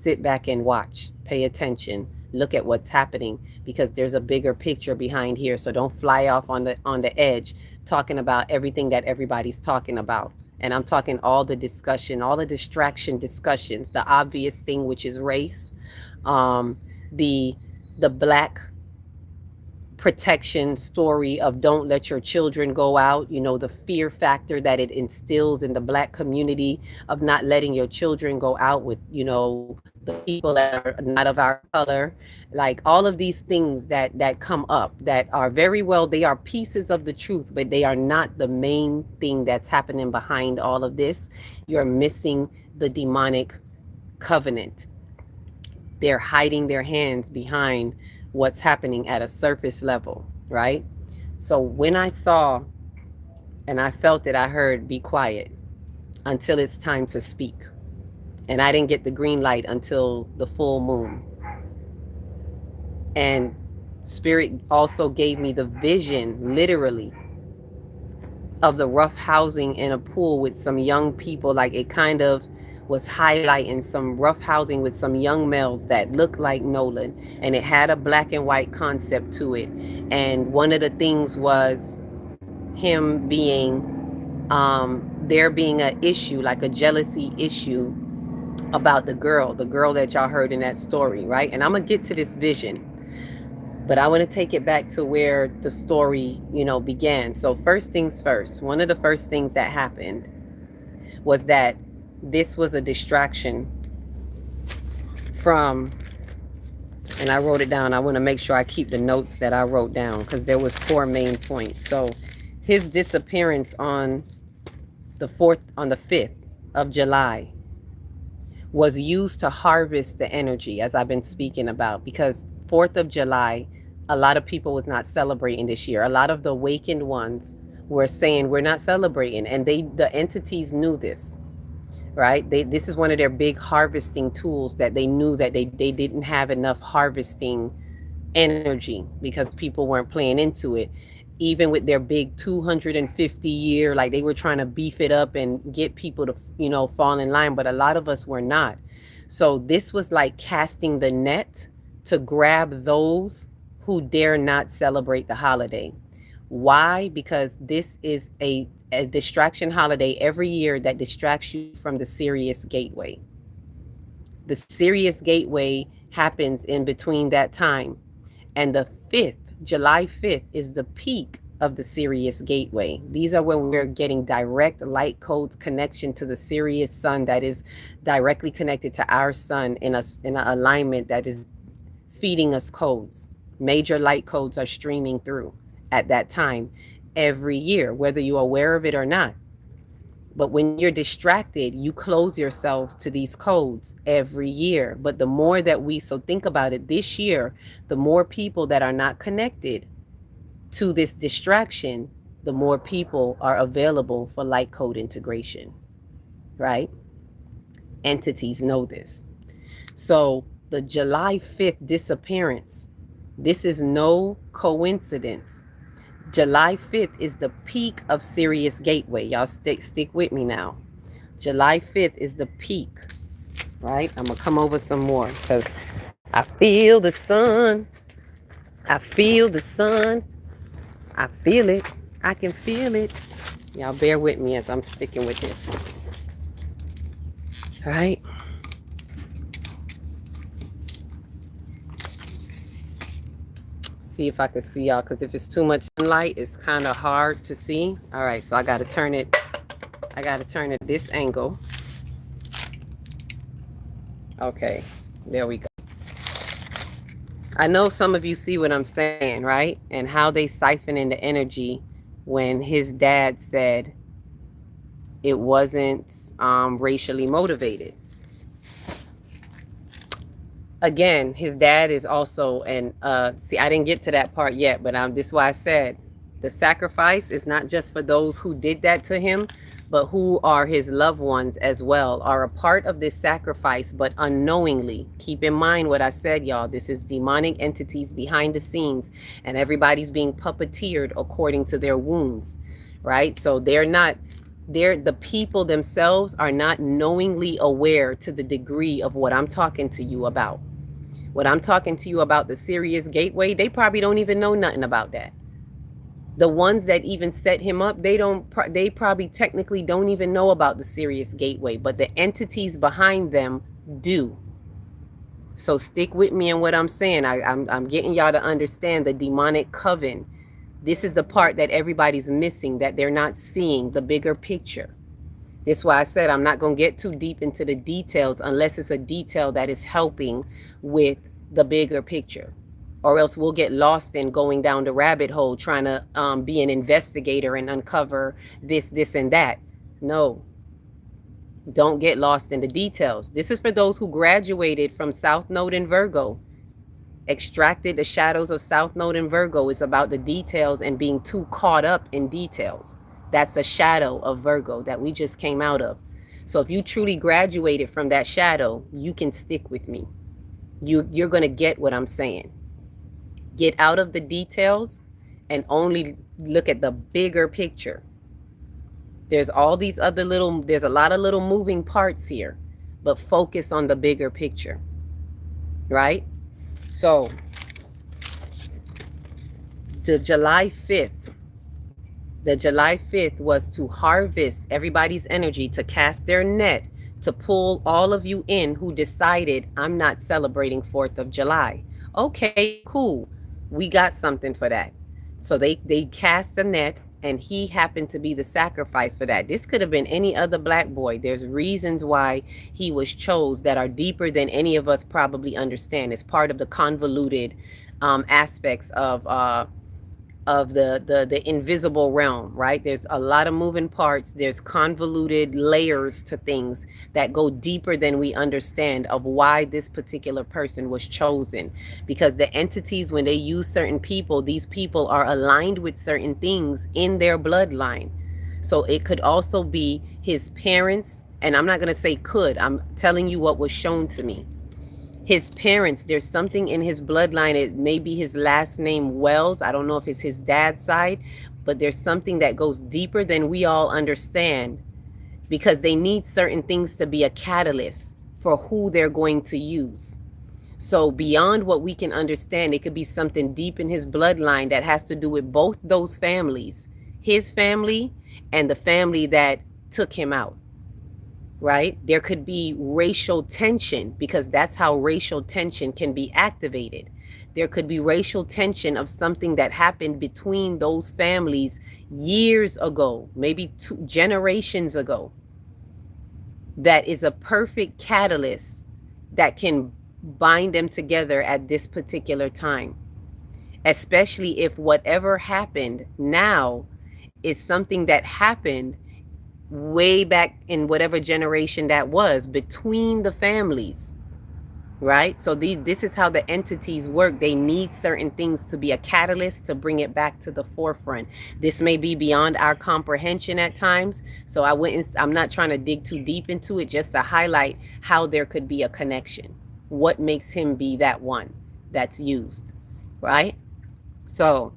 Sit back and watch. Pay attention. Look at what's happening, because there's a bigger picture behind here. So don't fly off on the edge talking about everything that everybody's talking about. And I'm talking all the discussion, all the distraction discussions, the obvious thing, which is race, the black protection story of don't let your children go out, you know, the fear factor that it instills in the black community of not letting your children go out with, you know, the people that are not of our color, like all of these things that come up that are very well, they are pieces of the truth, but they are not the main thing that's happening behind all of this. You're missing the demonic covenant. They're hiding their hands behind what's happening at a surface level, right? So when I saw and I felt it, I heard, be quiet until it's time to speak. And I didn't get the green light until the full moon. And Spirit also gave me the vision, literally, of the rough housing in a pool with some young people. Like it kind of was highlighting some rough housing with some young males that looked like Nolan, and it had a black and white concept to it. And one of the things was him being there being an issue, like a jealousy issue about the girl that y'all heard in that story, right? And I'm gonna get to this vision, but I want to take it back to where the story, you know, began. So first things first, one of the first things that happened was that this was a distraction from, and I wrote it down. I want to make sure I keep the notes that I wrote down because there was 4 main points. So his disappearance on the 5th of July was used to harvest the energy, as I've been speaking about, because 4th of July, a lot of people was not celebrating this year. A lot of the awakened ones were saying we're not celebrating, and the entities knew this, right? This is one of their big harvesting tools, that they knew that they didn't have enough harvesting energy because people weren't playing into it. Even with their big 250 year, like they were trying to beef it up and get people to, you know, fall in line, but a lot of us were not. So this was like casting the net to grab those who dare not celebrate the holiday. Why? Because this is a distraction holiday every year that distracts you from the Sirius gateway. The Sirius gateway happens in between that time, and the 5th, July 5th, is the peak of the Sirius gateway. These are when we're getting direct light codes connection to the Sirius sun that is directly connected to our sun in an alignment that is feeding us codes. Major light codes are streaming through at that time every year, whether you're aware of it or not. But when you're distracted, you close yourselves to these codes every year. But the more that so think about it, this year, the more people that are not connected to this distraction, the more people are available for light code integration, right? Entities know this. So the July 5th disappearance, this is no coincidence. July 5th is the peak of Sirius gateway. Y'all stick with me now. July 5th is the peak, right? I'm going to come over some more because I feel the sun. I feel the sun. I feel it. I can feel it. Y'all bear with me as I'm sticking with this. All right? See if I can see y'all, because if it's too much sunlight, it's kind of hard to see. All right, so I got to turn it this angle. Okay, there we go. I know some of you see what I'm saying, right? And how they siphon in the energy when his dad said it wasn't racially motivated. Again, his dad is also, and see, I didn't get to that part yet, but this is why I said the sacrifice is not just for those who did that to him, but who are his loved ones as well, are a part of this sacrifice, but unknowingly. Keep in mind what I said, y'all. This is demonic entities behind the scenes, and everybody's being puppeteered according to their wounds, right? So the people themselves are not knowingly aware to the degree of what I'm talking to you about. What I'm talking to you about, the Sirius gateway, they probably don't even know nothing about that. The ones that even set him up, they probably technically don't even know about the Sirius gateway, but the entities behind them do. So stick with me in what I'm saying. I'm getting y'all to understand the demonic coven. This is the part that everybody's missing, that they're not seeing the bigger picture. That's why I said I'm not going to get too deep into the details unless it's a detail that is helping with the bigger picture. Or else we'll get lost in going down the rabbit hole trying to be an investigator and uncover this, and that. No, don't get lost in the details. This is for those who graduated from South Node in Virgo. Extracted the shadows of South Node in Virgo is about the details and being too caught up in details. That's a shadow of Virgo that we just came out of. So if you truly graduated from that shadow, you can stick with me. You're going to get what I'm saying. Get out of the details and only look at the bigger picture. There's all these other there's a lot of little moving parts here, but focus on the bigger picture, right? So, the July 5th was to harvest everybody's energy, to cast their net, to pull all of you in who decided, I'm not celebrating 4th of July. Okay, cool. We got something for that. So they cast a net, and he happened to be the sacrifice for that. This could have been any other black boy. There's reasons why he was chose that are deeper than any of us probably understand. It's part of the convoluted aspects of the invisible realm, right? There's a lot of moving parts. There's convoluted layers to things that go deeper than we understand of why this particular person was chosen. Because the entities, when they use certain people, these people are aligned with certain things in their bloodline. So it could also be his parents, and I'm not going to say could, I'm telling you what was shown to me. His parents, there's something in his bloodline. It may be his last name Wells. I don't know if it's his dad's side, but there's something that goes deeper than we all understand, because they need certain things to be a catalyst for who they're going to use. So beyond what we can understand, it could be something deep in his bloodline that has to do with both those families, his family and the family that took him out. Right? There could be racial tension, because that's how racial tension can be activated. There could be racial tension of something that happened between those families years ago, maybe 2 generations ago, that is a perfect catalyst that can bind them together at this particular time. Especially if whatever happened now is something that happened way back in whatever generation that was between the families, right? So this is how the entities work. They need certain things to be a catalyst to bring it back to the forefront. This may be beyond our comprehension at times, so I'm not trying to dig too deep into it, just to highlight how there could be a connection. What makes him be that one that's used, right? So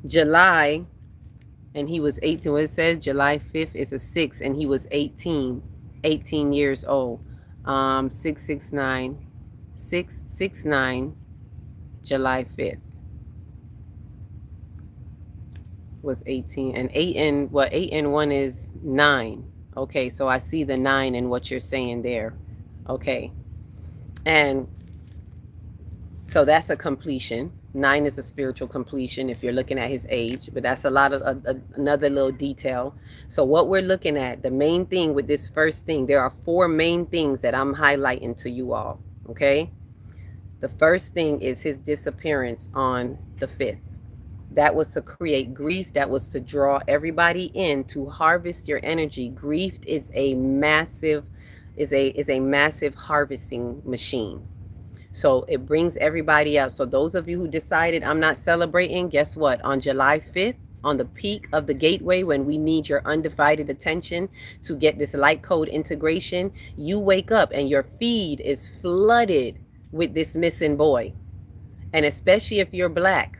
July, and he was 18. What it says, July 5th is a 6, and he was 18 years old. 669, July 5th was 18, and 8 and 1 is 9. Okay, so I see the 9 in what you're saying there. Okay, and so that's a completion. 9 is a spiritual completion if you're looking at his age, but that's a lot of another little detail. So what we're looking at, the main thing with this first thing, there are 4 main things that I'm highlighting to you all, okay? The first thing is his disappearance on the 5th. That was to create grief. That was to draw everybody in, to harvest your energy. Grief is a massive harvesting machine. So it brings everybody out. So those of you who decided I'm not celebrating, guess what? On July 5th, on the peak of the gateway, when we need your undivided attention to get this light code integration, you wake up and your feed is flooded with this missing boy. And especially if you're black,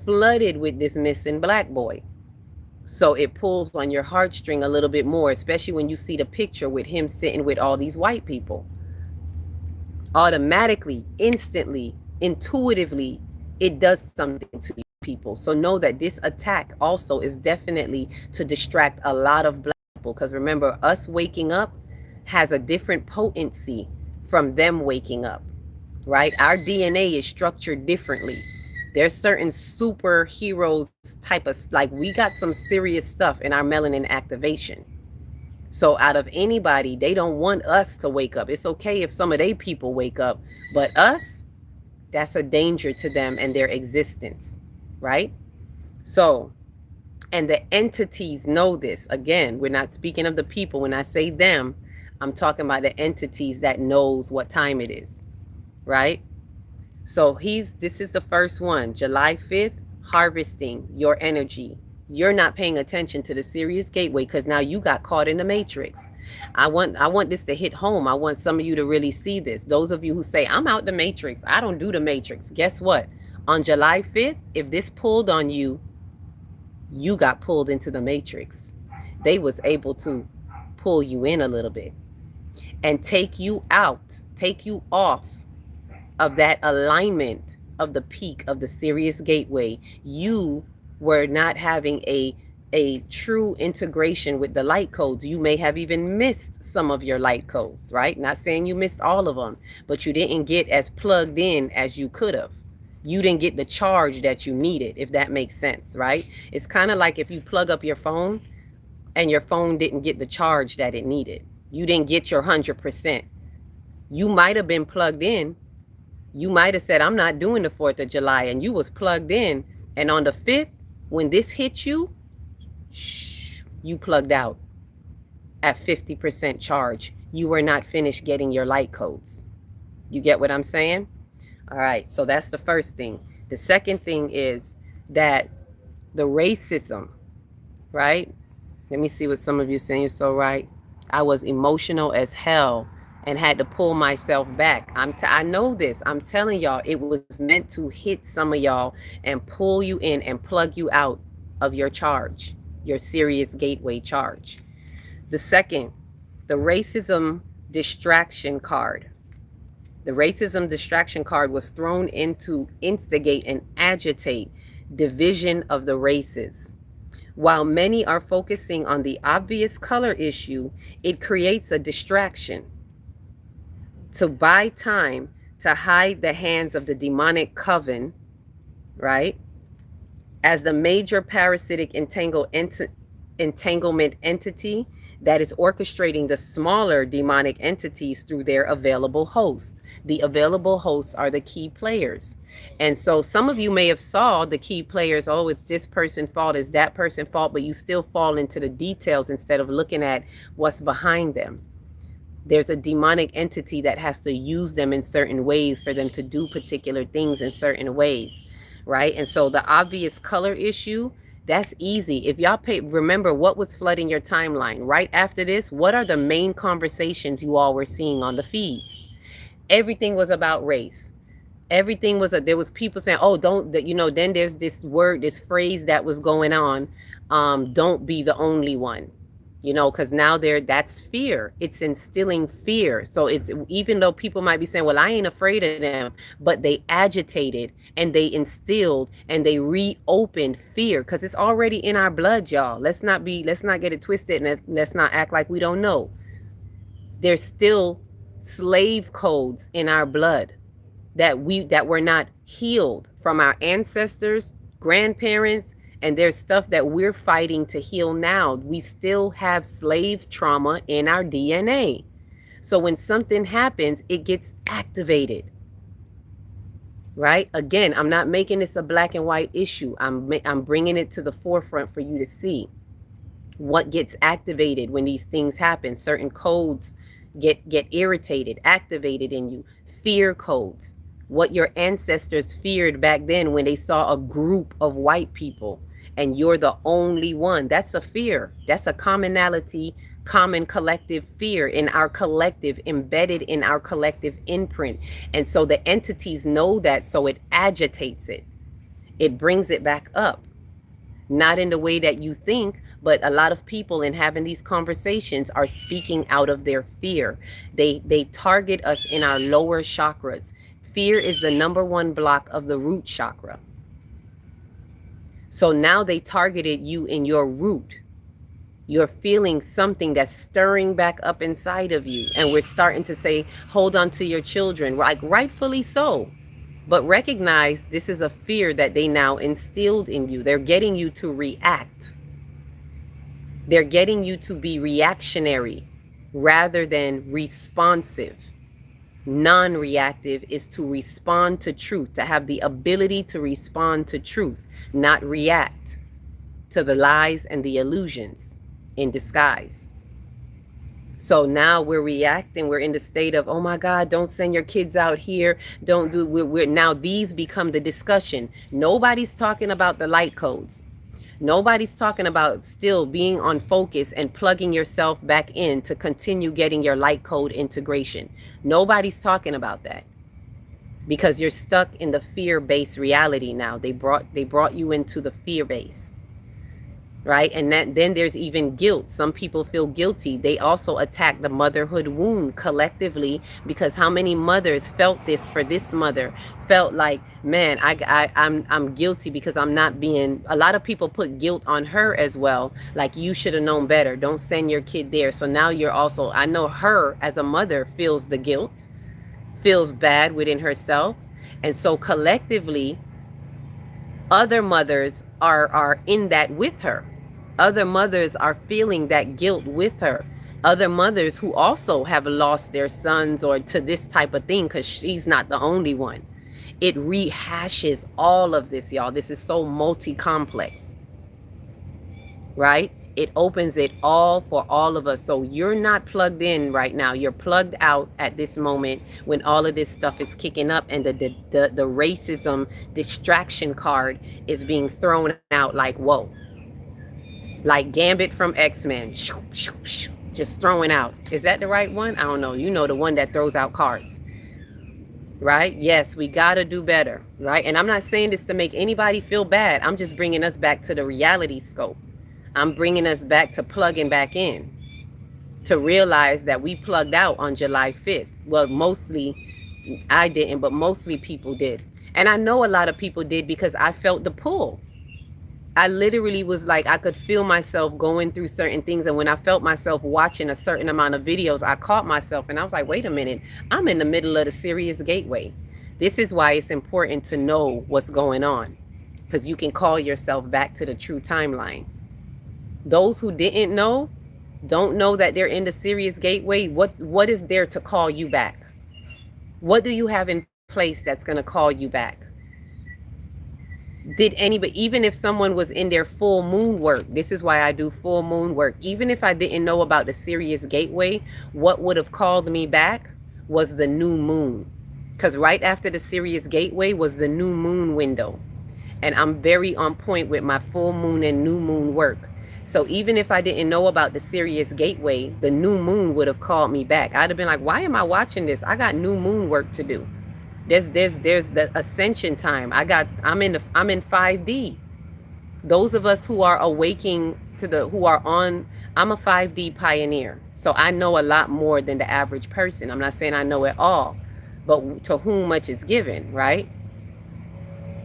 flooded with this missing black boy. So it pulls on your heartstring a little bit more, especially when you see the picture with him sitting with all these white people. Automatically, instantly, intuitively, it does something to people. So know that this attack also is definitely to distract a lot of black people, because remember, us waking up has a different potency from them waking up, right? Our DNA is structured differently. There's certain superheroes type of, like, we got some serious stuff in our melanin activation. So out of anybody, they don't want us to wake up. It's okay if some of their people wake up, but us, that's a danger to them and their existence, right? So, and the entities know this. Again, we're not speaking of the people. When I say them, I'm talking about the entities that knows what time it is, right? So this is the first one, July 5th, harvesting your energy. You're not paying attention to the Sirius gateway because now you got caught in the matrix. I want this to hit home. I want some of you to really see this. Those of you who say, I'm out the matrix, I don't do the matrix. Guess what? On July 5th, if this pulled on you, you got pulled into the matrix. They was able to pull you in a little bit and take you out, take you off of that alignment of the peak of the Sirius gateway. You were not having a true integration with the light codes. You may have even missed some of your light codes, right? Not saying you missed all of them, but you didn't get as plugged in as you could have. You didn't get the charge that you needed, if that makes sense, right? It's kind of like if you plug up your phone and your phone didn't get the charge that it needed. You didn't get your 100%. You might have been plugged in. You might have said, I'm not doing the 4th of July, and you was plugged in. And on the 5th, when this hit you, you plugged out at 50% charge. You were not finished getting your light codes. You get what I'm saying? All right, so that's the first thing. The second thing is that the racism, right? Let me see what some of you are saying. You're so right. I was emotional as hell and had to pull myself back. I know this. I'm telling y'all, it was meant to hit some of y'all and pull you in and plug you out of your charge, your Sirius gateway charge. The second, the racism distraction card. The racism distraction card was thrown in to instigate and agitate division of the races. While many are focusing on the obvious color issue, it creates a distraction to buy time to hide the hands of the demonic coven, right? As the major parasitic entanglement entity that is orchestrating the smaller demonic entities through their available host. The available hosts are the key players. And so some of you may have saw the key players, oh, it's this person's fault, it's that person's fault, but you still fall into the details instead of looking at what's behind them. There's a demonic entity that has to use them in certain ways for them to do particular things in certain ways, right? And so the obvious color issue, that's easy. If y'all remember what was flooding your timeline right after this, what are the main conversations you all were seeing on the feeds? Everything was about race. Everything was, there was people saying, oh, don't, then there's this word, this phrase that was going on, don't be the only one. Because now that's fear. It's instilling fear. So it's, even though people might be saying, well, I ain't afraid of them, but they agitated and they instilled and they reopened fear because it's already in our blood, y'all. Let's not get it twisted, and let's not act like we don't know. There's still slave codes in our blood that were not healed from our ancestors, grandparents, and there's stuff that we're fighting to heal now. We still have slave trauma in our DNA. So when something happens, it gets activated, right? Again, I'm not making this a black and white issue. I'm bringing it to the forefront for you to see what gets activated when these things happen. Certain codes get irritated, activated in you. Fear codes. What your ancestors feared back then when they saw a group of white people and you're the only one. That's a fear. That's a commonality, common collective fear in our collective, embedded in our collective imprint. And so the entities know that, so it agitates it. It brings it back up. Not in the way that you think, but a lot of people in having these conversations are speaking out of their fear. They target us in our lower chakras. Fear is the #1 block of the root chakra. So now they targeted you in your root. You're feeling something that's stirring back up inside of you. And we're starting to say, hold on to your children, like rightfully so. But recognize this is a fear that they now instilled in you. They're getting you to react. They're getting you to be reactionary rather than responsive. Non-reactive is to respond to truth, to have the ability to respond to truth, not react to the lies and the illusions in disguise. So now we're reacting. We're in the state of, oh my God, don't send your kids out here. Don't do, we're now these become the discussion. Nobody's talking about the light codes. Nobody's talking about still being on focus and plugging yourself back in to continue getting your light code integration. Nobody's talking about that because you're stuck in the fear-based reality now. They brought you into the fear base. Right? And then there's even guilt. Some people feel guilty. They also attack the motherhood wound collectively, because how many mothers felt this for this mother, felt like, man, I'm guilty because I'm not being, a lot of people put guilt on her as well. Like, you should have known better. Don't send your kid there. So now you're also, I know her as a mother feels the guilt, feels bad within herself. And so collectively, other mothers are in that with her. Other mothers are feeling that guilt with her. Other mothers who also have lost their sons or to this type of thing, because she's not the only one. It rehashes all of this, y'all. This is so multi-complex, right? It opens it all for all of us. So you're not plugged in right now. You're plugged out at this moment when all of this stuff is kicking up, and the racism distraction card is being thrown out like, whoa. Like Gambit from X-Men. Just throwing out. Is that the right one? I don't know. You know, the one that throws out cards. Right? Yes, we got to do better. Right? And I'm not saying this to make anybody feel bad. I'm just bringing us back to the reality scope. I'm bringing us back to plugging back in. To realize that we plugged out on July 5th. Well, mostly I didn't, but mostly people did. And I know a lot of people did because I felt the pull. I literally was like, I could feel myself going through certain things. And when I felt myself watching a certain amount of videos, I caught myself and I was like, wait a minute, I'm in the middle of the Sirius Gateway. This is why it's important to know what's going on, because you can call yourself back to the true timeline. Those who didn't know, don't know that they're in the Sirius Gateway. What is there to call you back? What do you have in place that's going to call you back? Did anybody, even if someone was in their full moon work, this is why I do full moon work. Even if I didn't know about the Sirius Gateway, what would have called me back was the new moon. Because right after the Sirius Gateway was the new moon window. And I'm very on point with my full moon and new moon work. So even if I didn't know about the Sirius Gateway, the new moon would have called me back. I'd have been like, why am I watching this? I got new moon work to do. There's the ascension time. I'm in 5D. Those of us who are awaking to I'm a 5D pioneer. So I know a lot more than the average person. I'm not saying I know it all, but to whom much is given, right?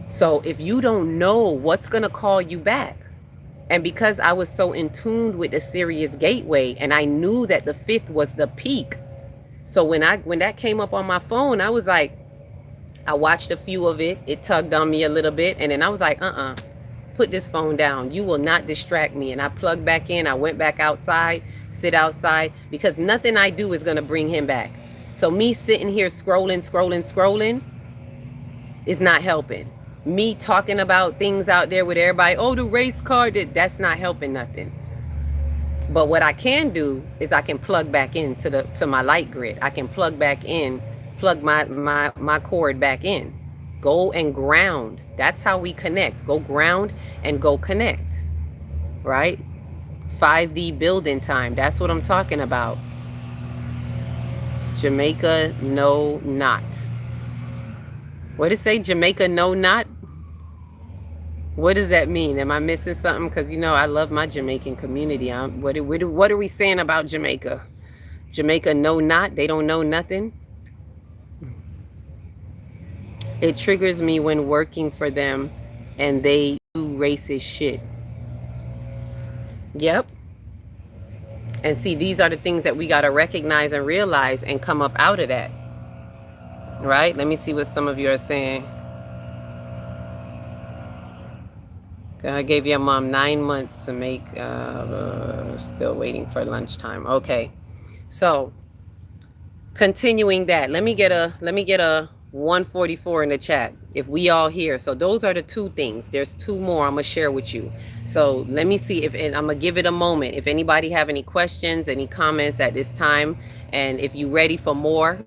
So if you don't know what's going to call you back, and because I was so in tune with the Sirius Gateway, and I knew that the 5th was the peak. So when that came up on my phone, I was like, I watched a few of it. It tugged on me a little bit. And then I was like, put this phone down. You will not distract me. And I plugged back in. I went back outside, sit outside, because nothing I do is going to bring him back. So me sitting here scrolling is not helping. Me talking about things out there with everybody, oh, the race car, that's not helping nothing. But what I can do is I can plug back into to my light grid. I can plug back in, plug my cord back in. Go and ground. That's how we connect. Go ground and go connect. Right? 5D building time. That's what I'm talking about. Jamaica, no, not. What did it say? Jamaica, no, not? What does that mean? Am I missing something? Because, you know, I love my Jamaican community. What are we saying about Jamaica? Jamaica, no, not? They don't know nothing? It triggers me when working for them and they do racist shit. Yep. And see, these are the things that we got to recognize and realize and come up out of that. Right? Let me see what some of you are saying. I gave your mom 9 months to make, still waiting for lunchtime. Okay. So continuing that, let me get a 144 in the chat if we all here. So those are the two things. There's two more I'm gonna share with you. So let me see if, and I'm gonna give it a moment, if anybody have any questions, any comments at this time, and if you ready for more,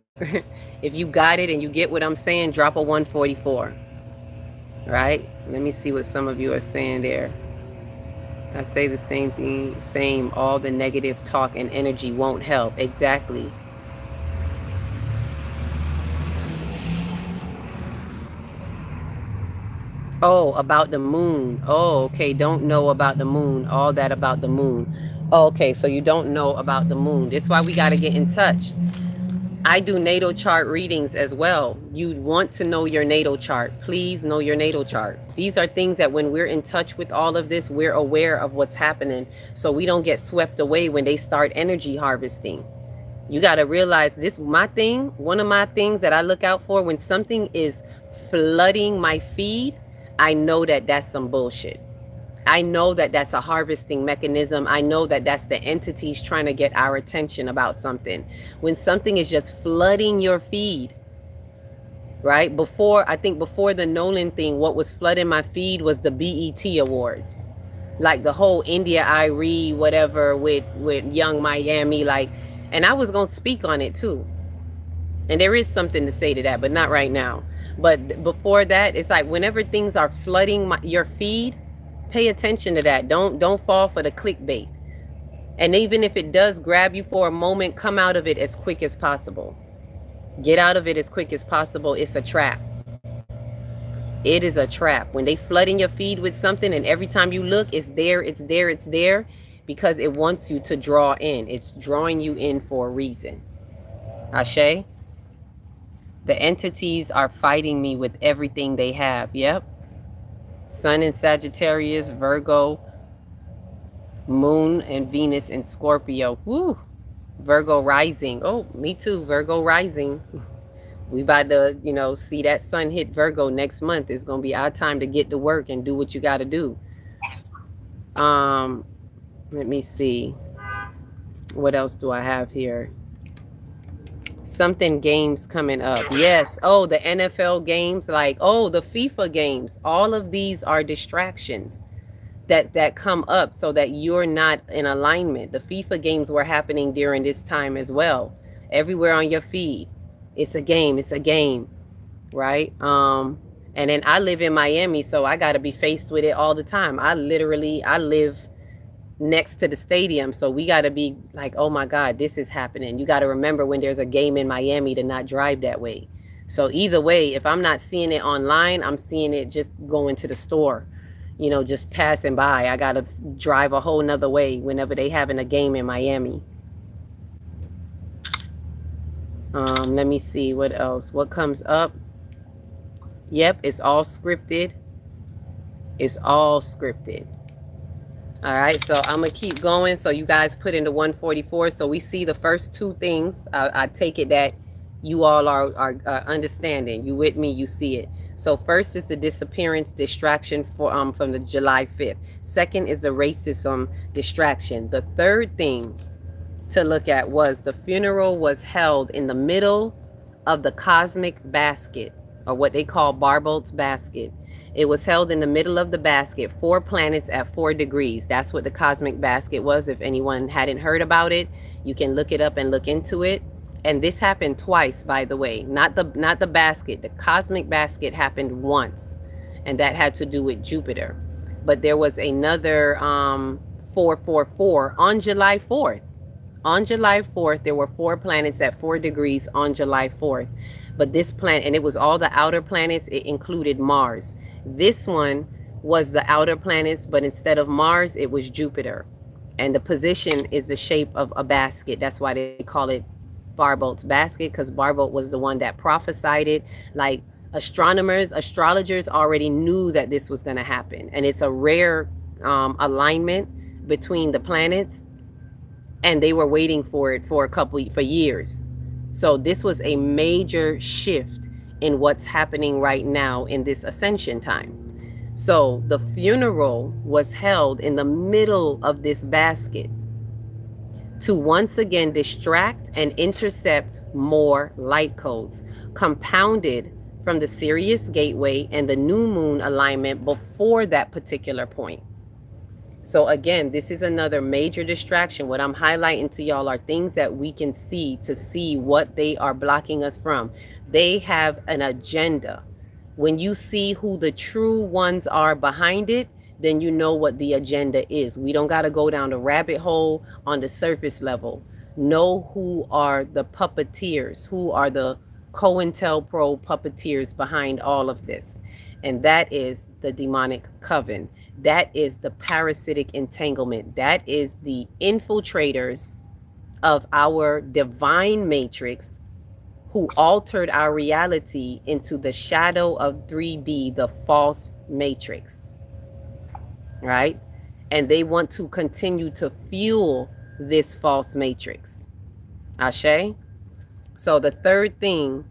if you got it and you get what I'm saying, drop a 144. Right? Let me see what some of you are saying there. I say the same thing, same, all the negative talk and energy won't help. Exactly. Oh, about the moon. Oh, okay. Don't know about the moon. All that about the moon. Oh, okay, so you don't know about the moon. That's why we got to get in touch. I do natal chart readings as well. You want to know your natal chart. Please know your natal chart. These are things that when we're in touch with all of this, we're aware of what's happening. So we don't get swept away when they start energy harvesting. You got to realize this, my thing, one of my things that I look out for when something is flooding my feed, I know that that's some bullshit. I know that that's a harvesting mechanism. I know that that's the entities trying to get our attention about something. When something is just flooding your feed, right? I think before the Nolan thing, what was flooding my feed was the BET Awards. Like the whole India Irie, whatever, with Young Miami, like, and I was going to speak on it too. And there is something to say to that, but not right now. But before that, it's like whenever things are flooding your feed, pay attention to that. Don't fall for the clickbait. And even if it does grab you for a moment, come out of it as quick as possible. Get out of it as quick as possible. It's a trap. It is a trap. When they flood in your feed with something and every time you look, it's there, it's there, it's there, because it wants you to draw in. It's drawing you in for a reason. Ashe? The entities are fighting me with everything they have. Yep. Sun in Sagittarius, Virgo, Moon and Venus in Scorpio. Woo. Virgo rising. Oh, me too. Virgo rising. We about to, see that sun hit Virgo next month. It's going to be our time to get to work and do what you got to do. Let me see. What else do I have here? Something games coming up. Yes. Oh, the NFL games, the FIFA games. All of these are distractions that come up so that you're not in alignment. The FIFA games were happening during this time as well. Everywhere on your feed. It's a game. It's a game. Right? And then I live in Miami, so I got to be faced with it all the time. I live next to the stadium, so we got to be like, oh my God, this is happening. You got to remember when there's a game in Miami to not drive that way. So either way, if I'm not seeing it online, I'm seeing it just going to the store, just passing by. I got to drive a whole nother way whenever they having a game in Miami. Let me see what else. What comes up? Yep, it's all scripted. It's all scripted. All right, so I'm going to keep going. So you guys put into 144. So we see the first two things. I take it that you all are understanding. You with me? You see it. So first is the disappearance distraction from the July 5th. Second is the racism distraction. The third thing to look at was the funeral was held in the middle of the cosmic basket, or what they call Barbolt's basket. It was held in the middle of the basket, 4 planets at 4 degrees. That's what the cosmic basket was. If anyone hadn't heard about it, you can look it up and look into it. And this happened twice, by the way. Not the basket. The cosmic basket happened once, and that had to do with Jupiter. But there was another 444 on July 4th. On July 4th, there were 4 planets at 4 degrees on July 4th. But this planet, and it was all the outer planets, it included Mars. This one was the outer planets, but instead of Mars, it was Jupiter. And the position is the shape of a basket. That's why they call it Barbolt's basket, because Barbolt was the one that prophesied it. Like astrologers already knew that this was going to happen. And it's a rare alignment between the planets. and they were waiting for it for for years. So this was a major shift in what's happening right now in this ascension time. So the funeral was held in the middle of this basket to once again distract and intercept more light codes, compounded from the Sirius gateway and the new moon alignment before that particular point. So again, this is another major distraction. What I'm highlighting to y'all are things that we can see to see what they are blocking us from. They have an agenda. When you see who the true ones are behind it, then you know what the agenda is. We don't got to go down the rabbit hole on the surface level. Know who are the puppeteers, who are the COINTELPRO puppeteers behind all of this. And that is the demonic coven. That is the parasitic entanglement. That is the infiltrators of our divine matrix who altered our reality into the shadow of 3D, the false matrix. Right? And they want to continue to fuel this false matrix. Ashe? So the third thing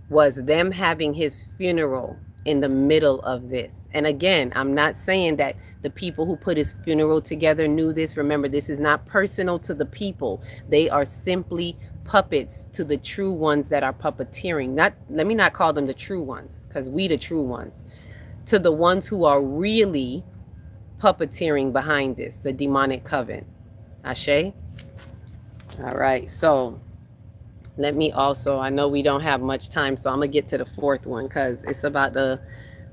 was them having his funeral in the middle of this. And again, I'm not saying that the people who put his funeral together knew this. Remember, this is not personal to the people. They are simply puppets to the true ones that are puppeteering. Let me not call them the true ones, because we the true ones. To the ones who are really puppeteering behind this, the demonic coven. Ashe? All right, so let me also, I know we don't have much time, so I'm going to get to the fourth one because it's about to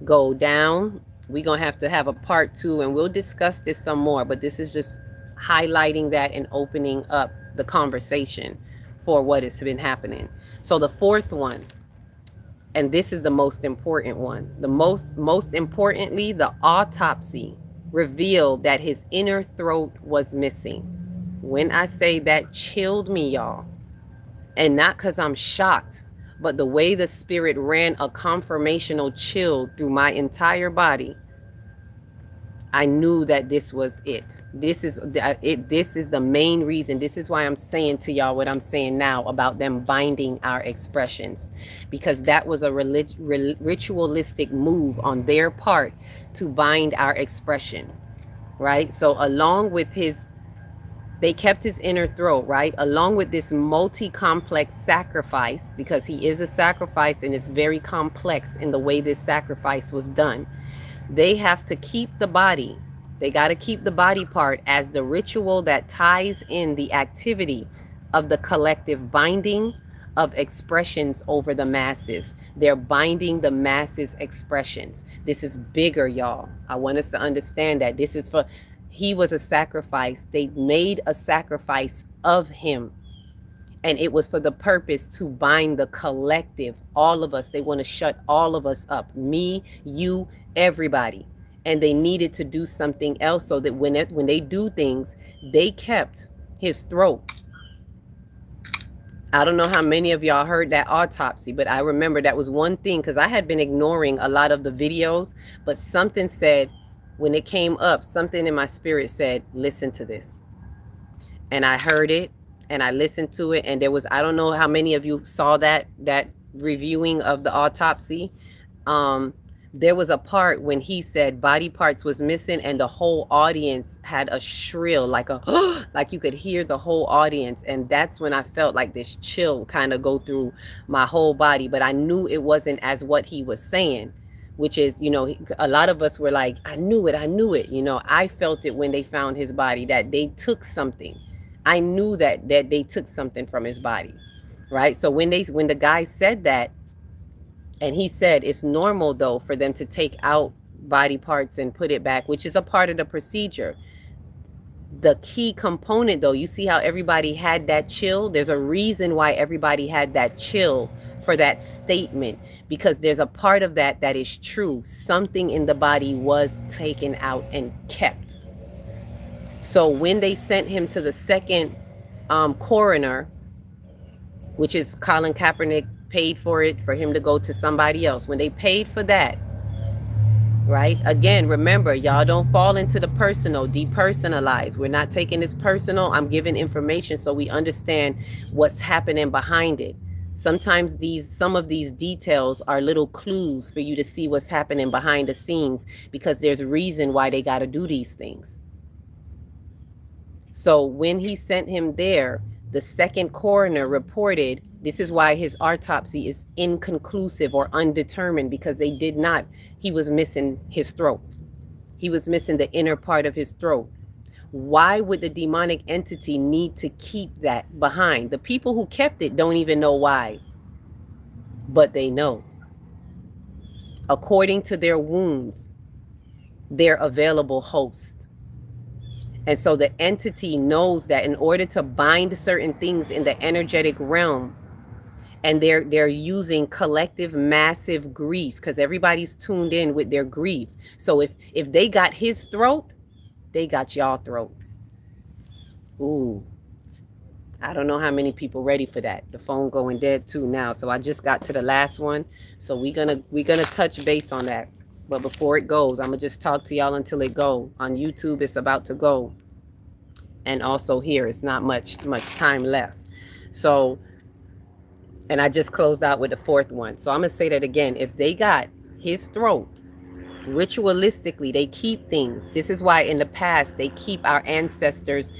go down. We're going to have a part 2, and we'll discuss this some more, but this is just highlighting that and opening up the conversation for what has been happening. So the fourth one, and this is the most important one, the most importantly, the autopsy revealed that his inner throat was missing. When I say that chilled me, y'all, and not because I'm shocked, but the way the spirit ran a confirmational chill through my entire body, I knew that this was it. This is the main reason. This is why I'm saying to y'all what I'm saying now about them binding our expressions, because that was a ritualistic move on their part to bind our expression, right? So along with they kept his inner throat, right? Along with this multi-complex sacrifice, because he is a sacrifice and it's very complex in the way this sacrifice was done. They have to keep the body. They got to keep the body part as the ritual that ties in the activity of the collective binding of expressions over the masses. They're binding the masses' expressions. This is bigger, y'all. I want us to understand that this is for, he was a sacrifice. They made a sacrifice of him. And it was for the purpose to bind the collective, all of us. They want to shut all of us up. Me, you, everybody. And they needed to do something else so that when they do things, they kept his throat. I don't know how many of y'all heard that autopsy, but I remember that was one thing, because I had been ignoring a lot of the videos, but something said, when it came up, something in my spirit said, listen to this. And I heard it and I listened to it. And there was, I don't know how many of you saw that reviewing of the autopsy. There was a part when he said body parts was missing and the whole audience had a shrill, like a, like you could hear the whole audience. And that's when I felt like this chill kind of go through my whole body. But I knew it wasn't as what he was saying, which is, you know, a lot of us were like, I knew it. You know, I felt it when they found his body, that they took something. I knew that they took something from his body, right? So when the guy said that, and he said it's normal though for them to take out body parts and put it back, which is a part of the procedure. The key component though, you see how everybody had that chill? There's a reason why everybody had that chill for that statement, because there's a part of that is true. Something in the body was taken out and kept. So when they sent him to the second coroner, which is Colin Kaepernick paid for it, for him to go to somebody else. When they paid for that, right? Again, remember, y'all don't fall into the personal, depersonalize. We're not taking this personal. I'm giving information so we understand what's happening behind it. Sometimes some of these details are little clues for you to see what's happening behind the scenes, because there's a reason why they got to do these things. So when he sent him there, the second coroner reported this is why his autopsy is inconclusive or undetermined, because they did not, he was missing his throat. He was missing the inner part of his throat. Why would the demonic entity need to keep that behind? The people who kept it don't even know why, but they know. According to their wounds, their available host. And so the entity knows that in order to bind certain things in the energetic realm, and they're using collective massive grief, because everybody's tuned in with their grief. So if they got his throat, they got y'all throat. Ooh, I don't know how many people ready for that. The phone going dead too now. So I just got to the last one. So we're gonna touch base on that. But before it goes, I'm gonna just talk to y'all until it go. On YouTube, it's about to go. And also here, it's not much time left. So, and I just closed out with the fourth one. So I'm gonna say that again. If they got his throat, ritualistically, they keep things. This is why in the past they keep our ancestors'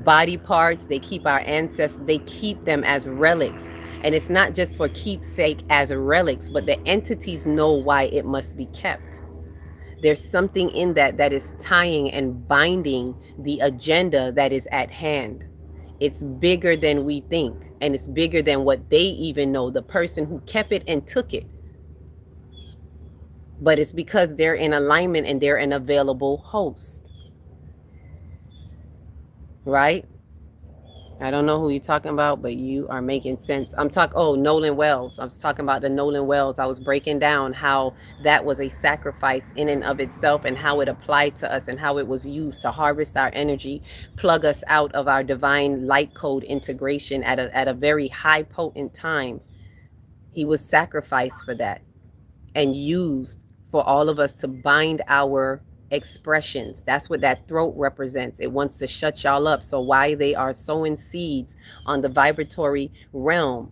body parts, they keep our ancestors, they keep them as relics. And it's not just for keepsake as relics, but the entities know why it must be kept. There's something in that is tying and binding the agenda that is at hand. It's bigger than we think, and it's bigger than what they even know, the person who kept it and took it. But it's because they're in alignment and they're an available host, right? I don't know who you're talking about, but you are making sense. Nolan Wells. I was talking about the Nolan Wells. I was breaking down how that was a sacrifice in and of itself, and how it applied to us, and how it was used to harvest our energy, plug us out of our divine light code integration at a very high potent time. He was sacrificed for that and used for all of us to bind our expressions. That's what that throat represents. It wants to shut y'all up. So why they are sowing seeds on the vibratory realm,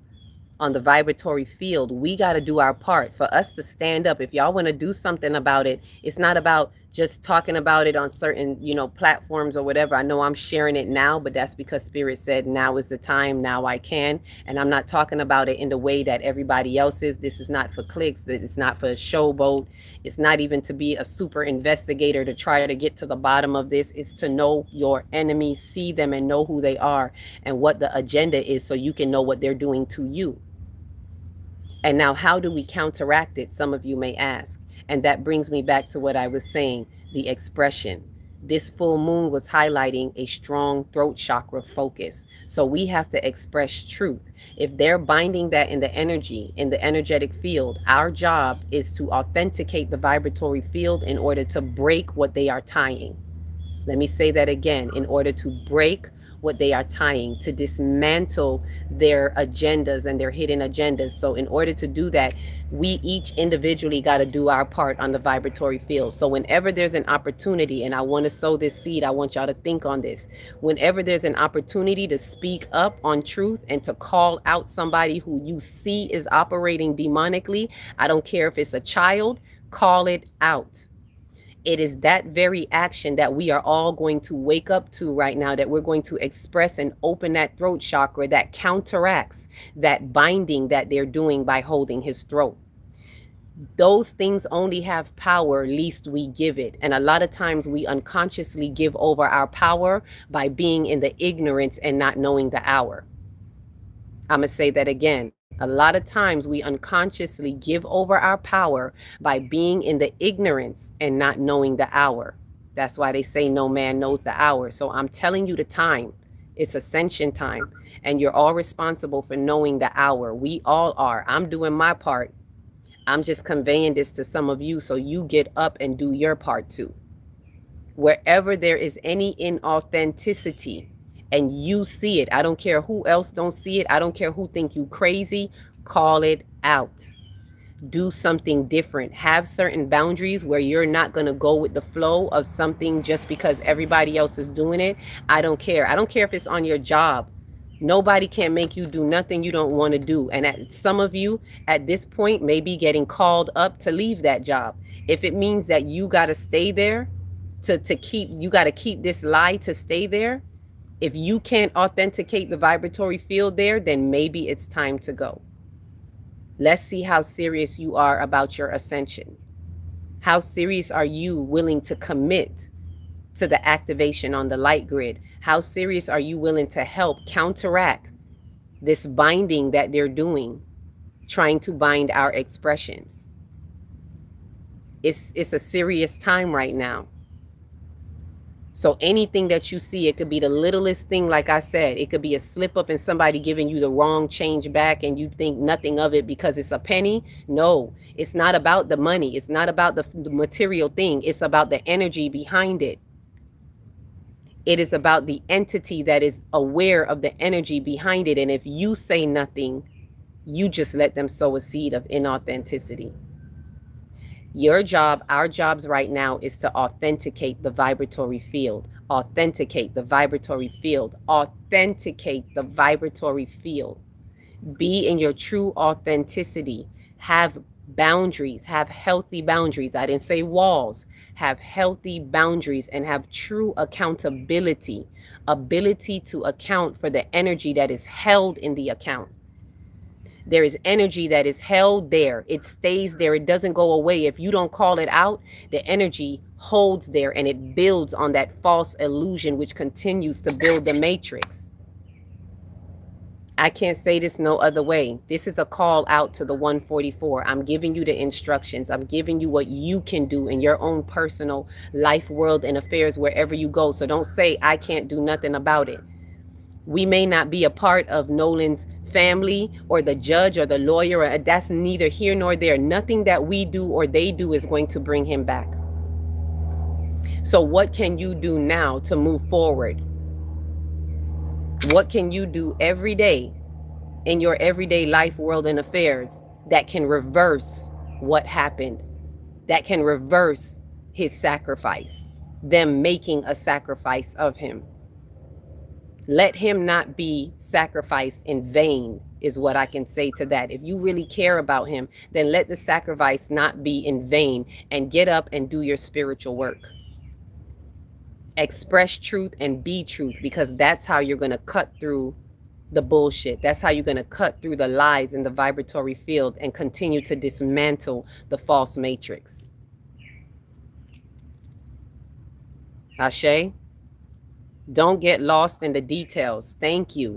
on the vibratory field, we got to do our part for us to stand up. If y'all want to do something about it, it's not about just talking about it on certain, platforms or whatever. I know I'm sharing it now, but that's because Spirit said now is the time, now I can. And I'm not talking about it in the way that everybody else is. This is not for clicks. It's not for a showboat. It's not even to be a super investigator to try to get to the bottom of this. It's to know your enemies, see them, and know who they are and what the agenda is, so you can know what they're doing to you. And now, how do we counteract it? Some of you may ask. And that brings me back to what I was saying, the expression. This full moon was highlighting a strong throat chakra focus. So we have to express truth. If they're binding that in the energy, in the energetic field, our job is to authenticate the vibratory field in order to break what they are tying. Let me say that again. In order to break what they are tying, to dismantle their agendas and their hidden agendas. So in order to do that, we each individually got to do our part on the vibratory field. So whenever there's an opportunity, and I want to sow this seed, I want y'all to think on this. Whenever there's an opportunity to speak up on truth and to call out somebody who you see is operating demonically, I don't care if it's a child, call it out. It is that very action that we are all going to wake up to right now, that we're going to express and open that throat chakra that counteracts that binding that they're doing by holding his throat. Those things only have power least we give it. And a lot of times we unconsciously give over our power by being in the ignorance and not knowing the hour. I'm going to say that again. A lot of times we unconsciously give over our power by being in the ignorance and not knowing the hour. That's why they say no man knows the hour. So I'm telling you the time. It's ascension time. And you're all responsible for knowing the hour. We all are. I'm doing my part. I'm just conveying this to some of you so you get up and do your part too. Wherever there is any inauthenticity, and you see it, I don't care who else don't see it, I don't care who think you crazy, call it out. do something different. Have certain boundaries where you're not going to go with the flow of something just because everybody else is doing it. I don't care. I don't care if it's on your job. Nobody can make you do nothing you don't want to do. And some of you at this point may be getting called up to leave that job. If it means that you got to stay there to keep, you got to keep this lie to stay there. If you can't authenticate the vibratory field there, then maybe it's time to go. Let's see how serious you are about your ascension. How serious are you willing to commit to the activation on the light grid? How serious are you willing to help counteract this binding that they're doing, trying to bind our expressions? It's a serious time right now. So anything that you see, it could be the littlest thing, like I said, it could be a slip up and somebody giving you the wrong change back and you think nothing of it because it's a penny. No, it's not about the money. It's not about the material thing. It's about the energy behind it. It is about the entity that is aware of the energy behind it. And if you say nothing, you just let them sow a seed of inauthenticity. Your job, our jobs right now is to authenticate the vibratory field. Authenticate the vibratory field. Authenticate the vibratory field. Be in your true authenticity. Have boundaries. Have healthy boundaries. I didn't say walls. Have healthy boundaries and have true accountability. Ability to account for the energy that is held in the account. There is energy that is held there. It stays there. It doesn't go away. If you don't call it out, the energy holds there and it builds on that false illusion, which continues to build the matrix. I can't say this no other way. This is a call out to the 144. I'm giving you the instructions. I'm giving you what you can do in your own personal life, world, and affairs wherever you go. So don't say, I can't do nothing about it. We may not be a part of Nolan's family or the judge or the lawyer, or that's neither here nor there. Nothing that we do or they do is going to bring him back. So what can you do now to move forward? What can you do every day in your everyday life, world, and affairs that can reverse what happened, that can reverse his sacrifice, them making a sacrifice of him? Let him not be sacrificed in vain is what I can say to that. If you really care about him, then let the sacrifice not be in vain and get up and do your spiritual work. Express truth and be truth, because that's how you're going to cut through the bullshit. That's how you're going to cut through the lies in the vibratory field and continue to dismantle the false matrix. Ashe? Don't get lost in the details. Thank you.